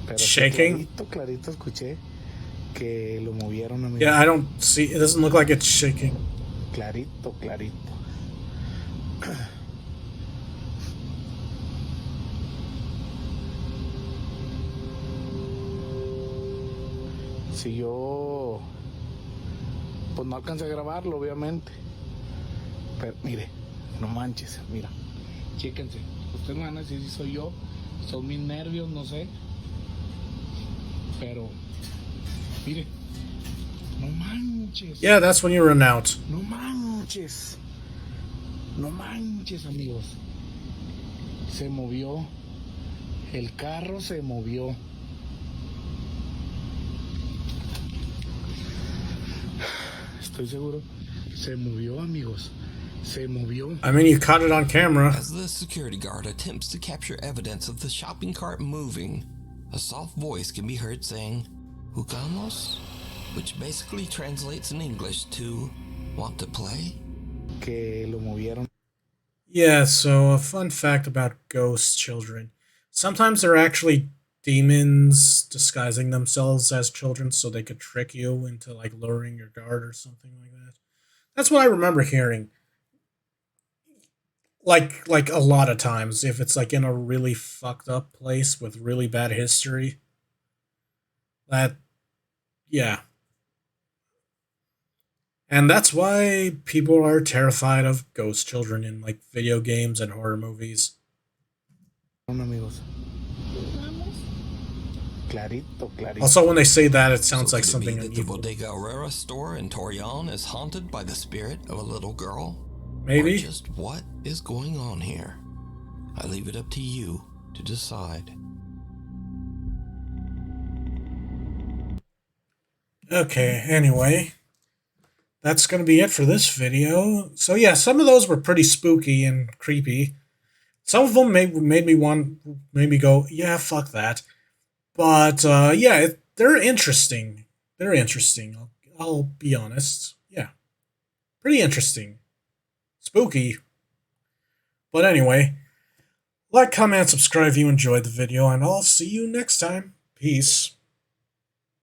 Pero shaking? Clarito escuché que lo movieron, amigo. Yeah, I don't see, it doesn't look like it's shaking. Clarito. Si yo pues no alcancé a grabarlo, obviamente. Pero mire, no manches, mira. Chéquense. Ustedes me van a decir si soy yo, son mis nervios, no sé. Pero mire, no manches. Yeah, that's when you run out. No manches. No manches, amigos. Se movió. El carro se movió. Estoy seguro. Se movió, amigos. Se movió. I mean, you caught it on camera. As the security guard attempts to capture evidence of the shopping cart moving, a soft voice can be heard saying, "Jugamos?" which basically translates in English to, "Want to play?" Que lo movieron. Yeah, so a fun fact about ghost children. Sometimes they're actually demons disguising themselves as children so they could trick you into like lowering your guard or something like that. That's what I remember hearing. Like a lot of times, if it's like in a really fucked up place with really bad history. That, yeah. And that's why people are terrified of ghost children in like video games and horror movies. Amigos. Clarito. Also, when they say that, it sounds So like could it something be that evil. the Bodega Herrera store in Torreon is haunted by the spirit of a little girl? Maybe. Or just what is going on here? I leave it up to you to decide. Okay, anyway. That's going to be it for this video. So yeah, some of those were pretty spooky and creepy. Some of them made me go, yeah, fuck that. But yeah, they're interesting. They're interesting. I'll be honest. Yeah, pretty interesting. Spooky. But anyway, like, comment, subscribe if you enjoyed the video, and I'll see you next time. Peace.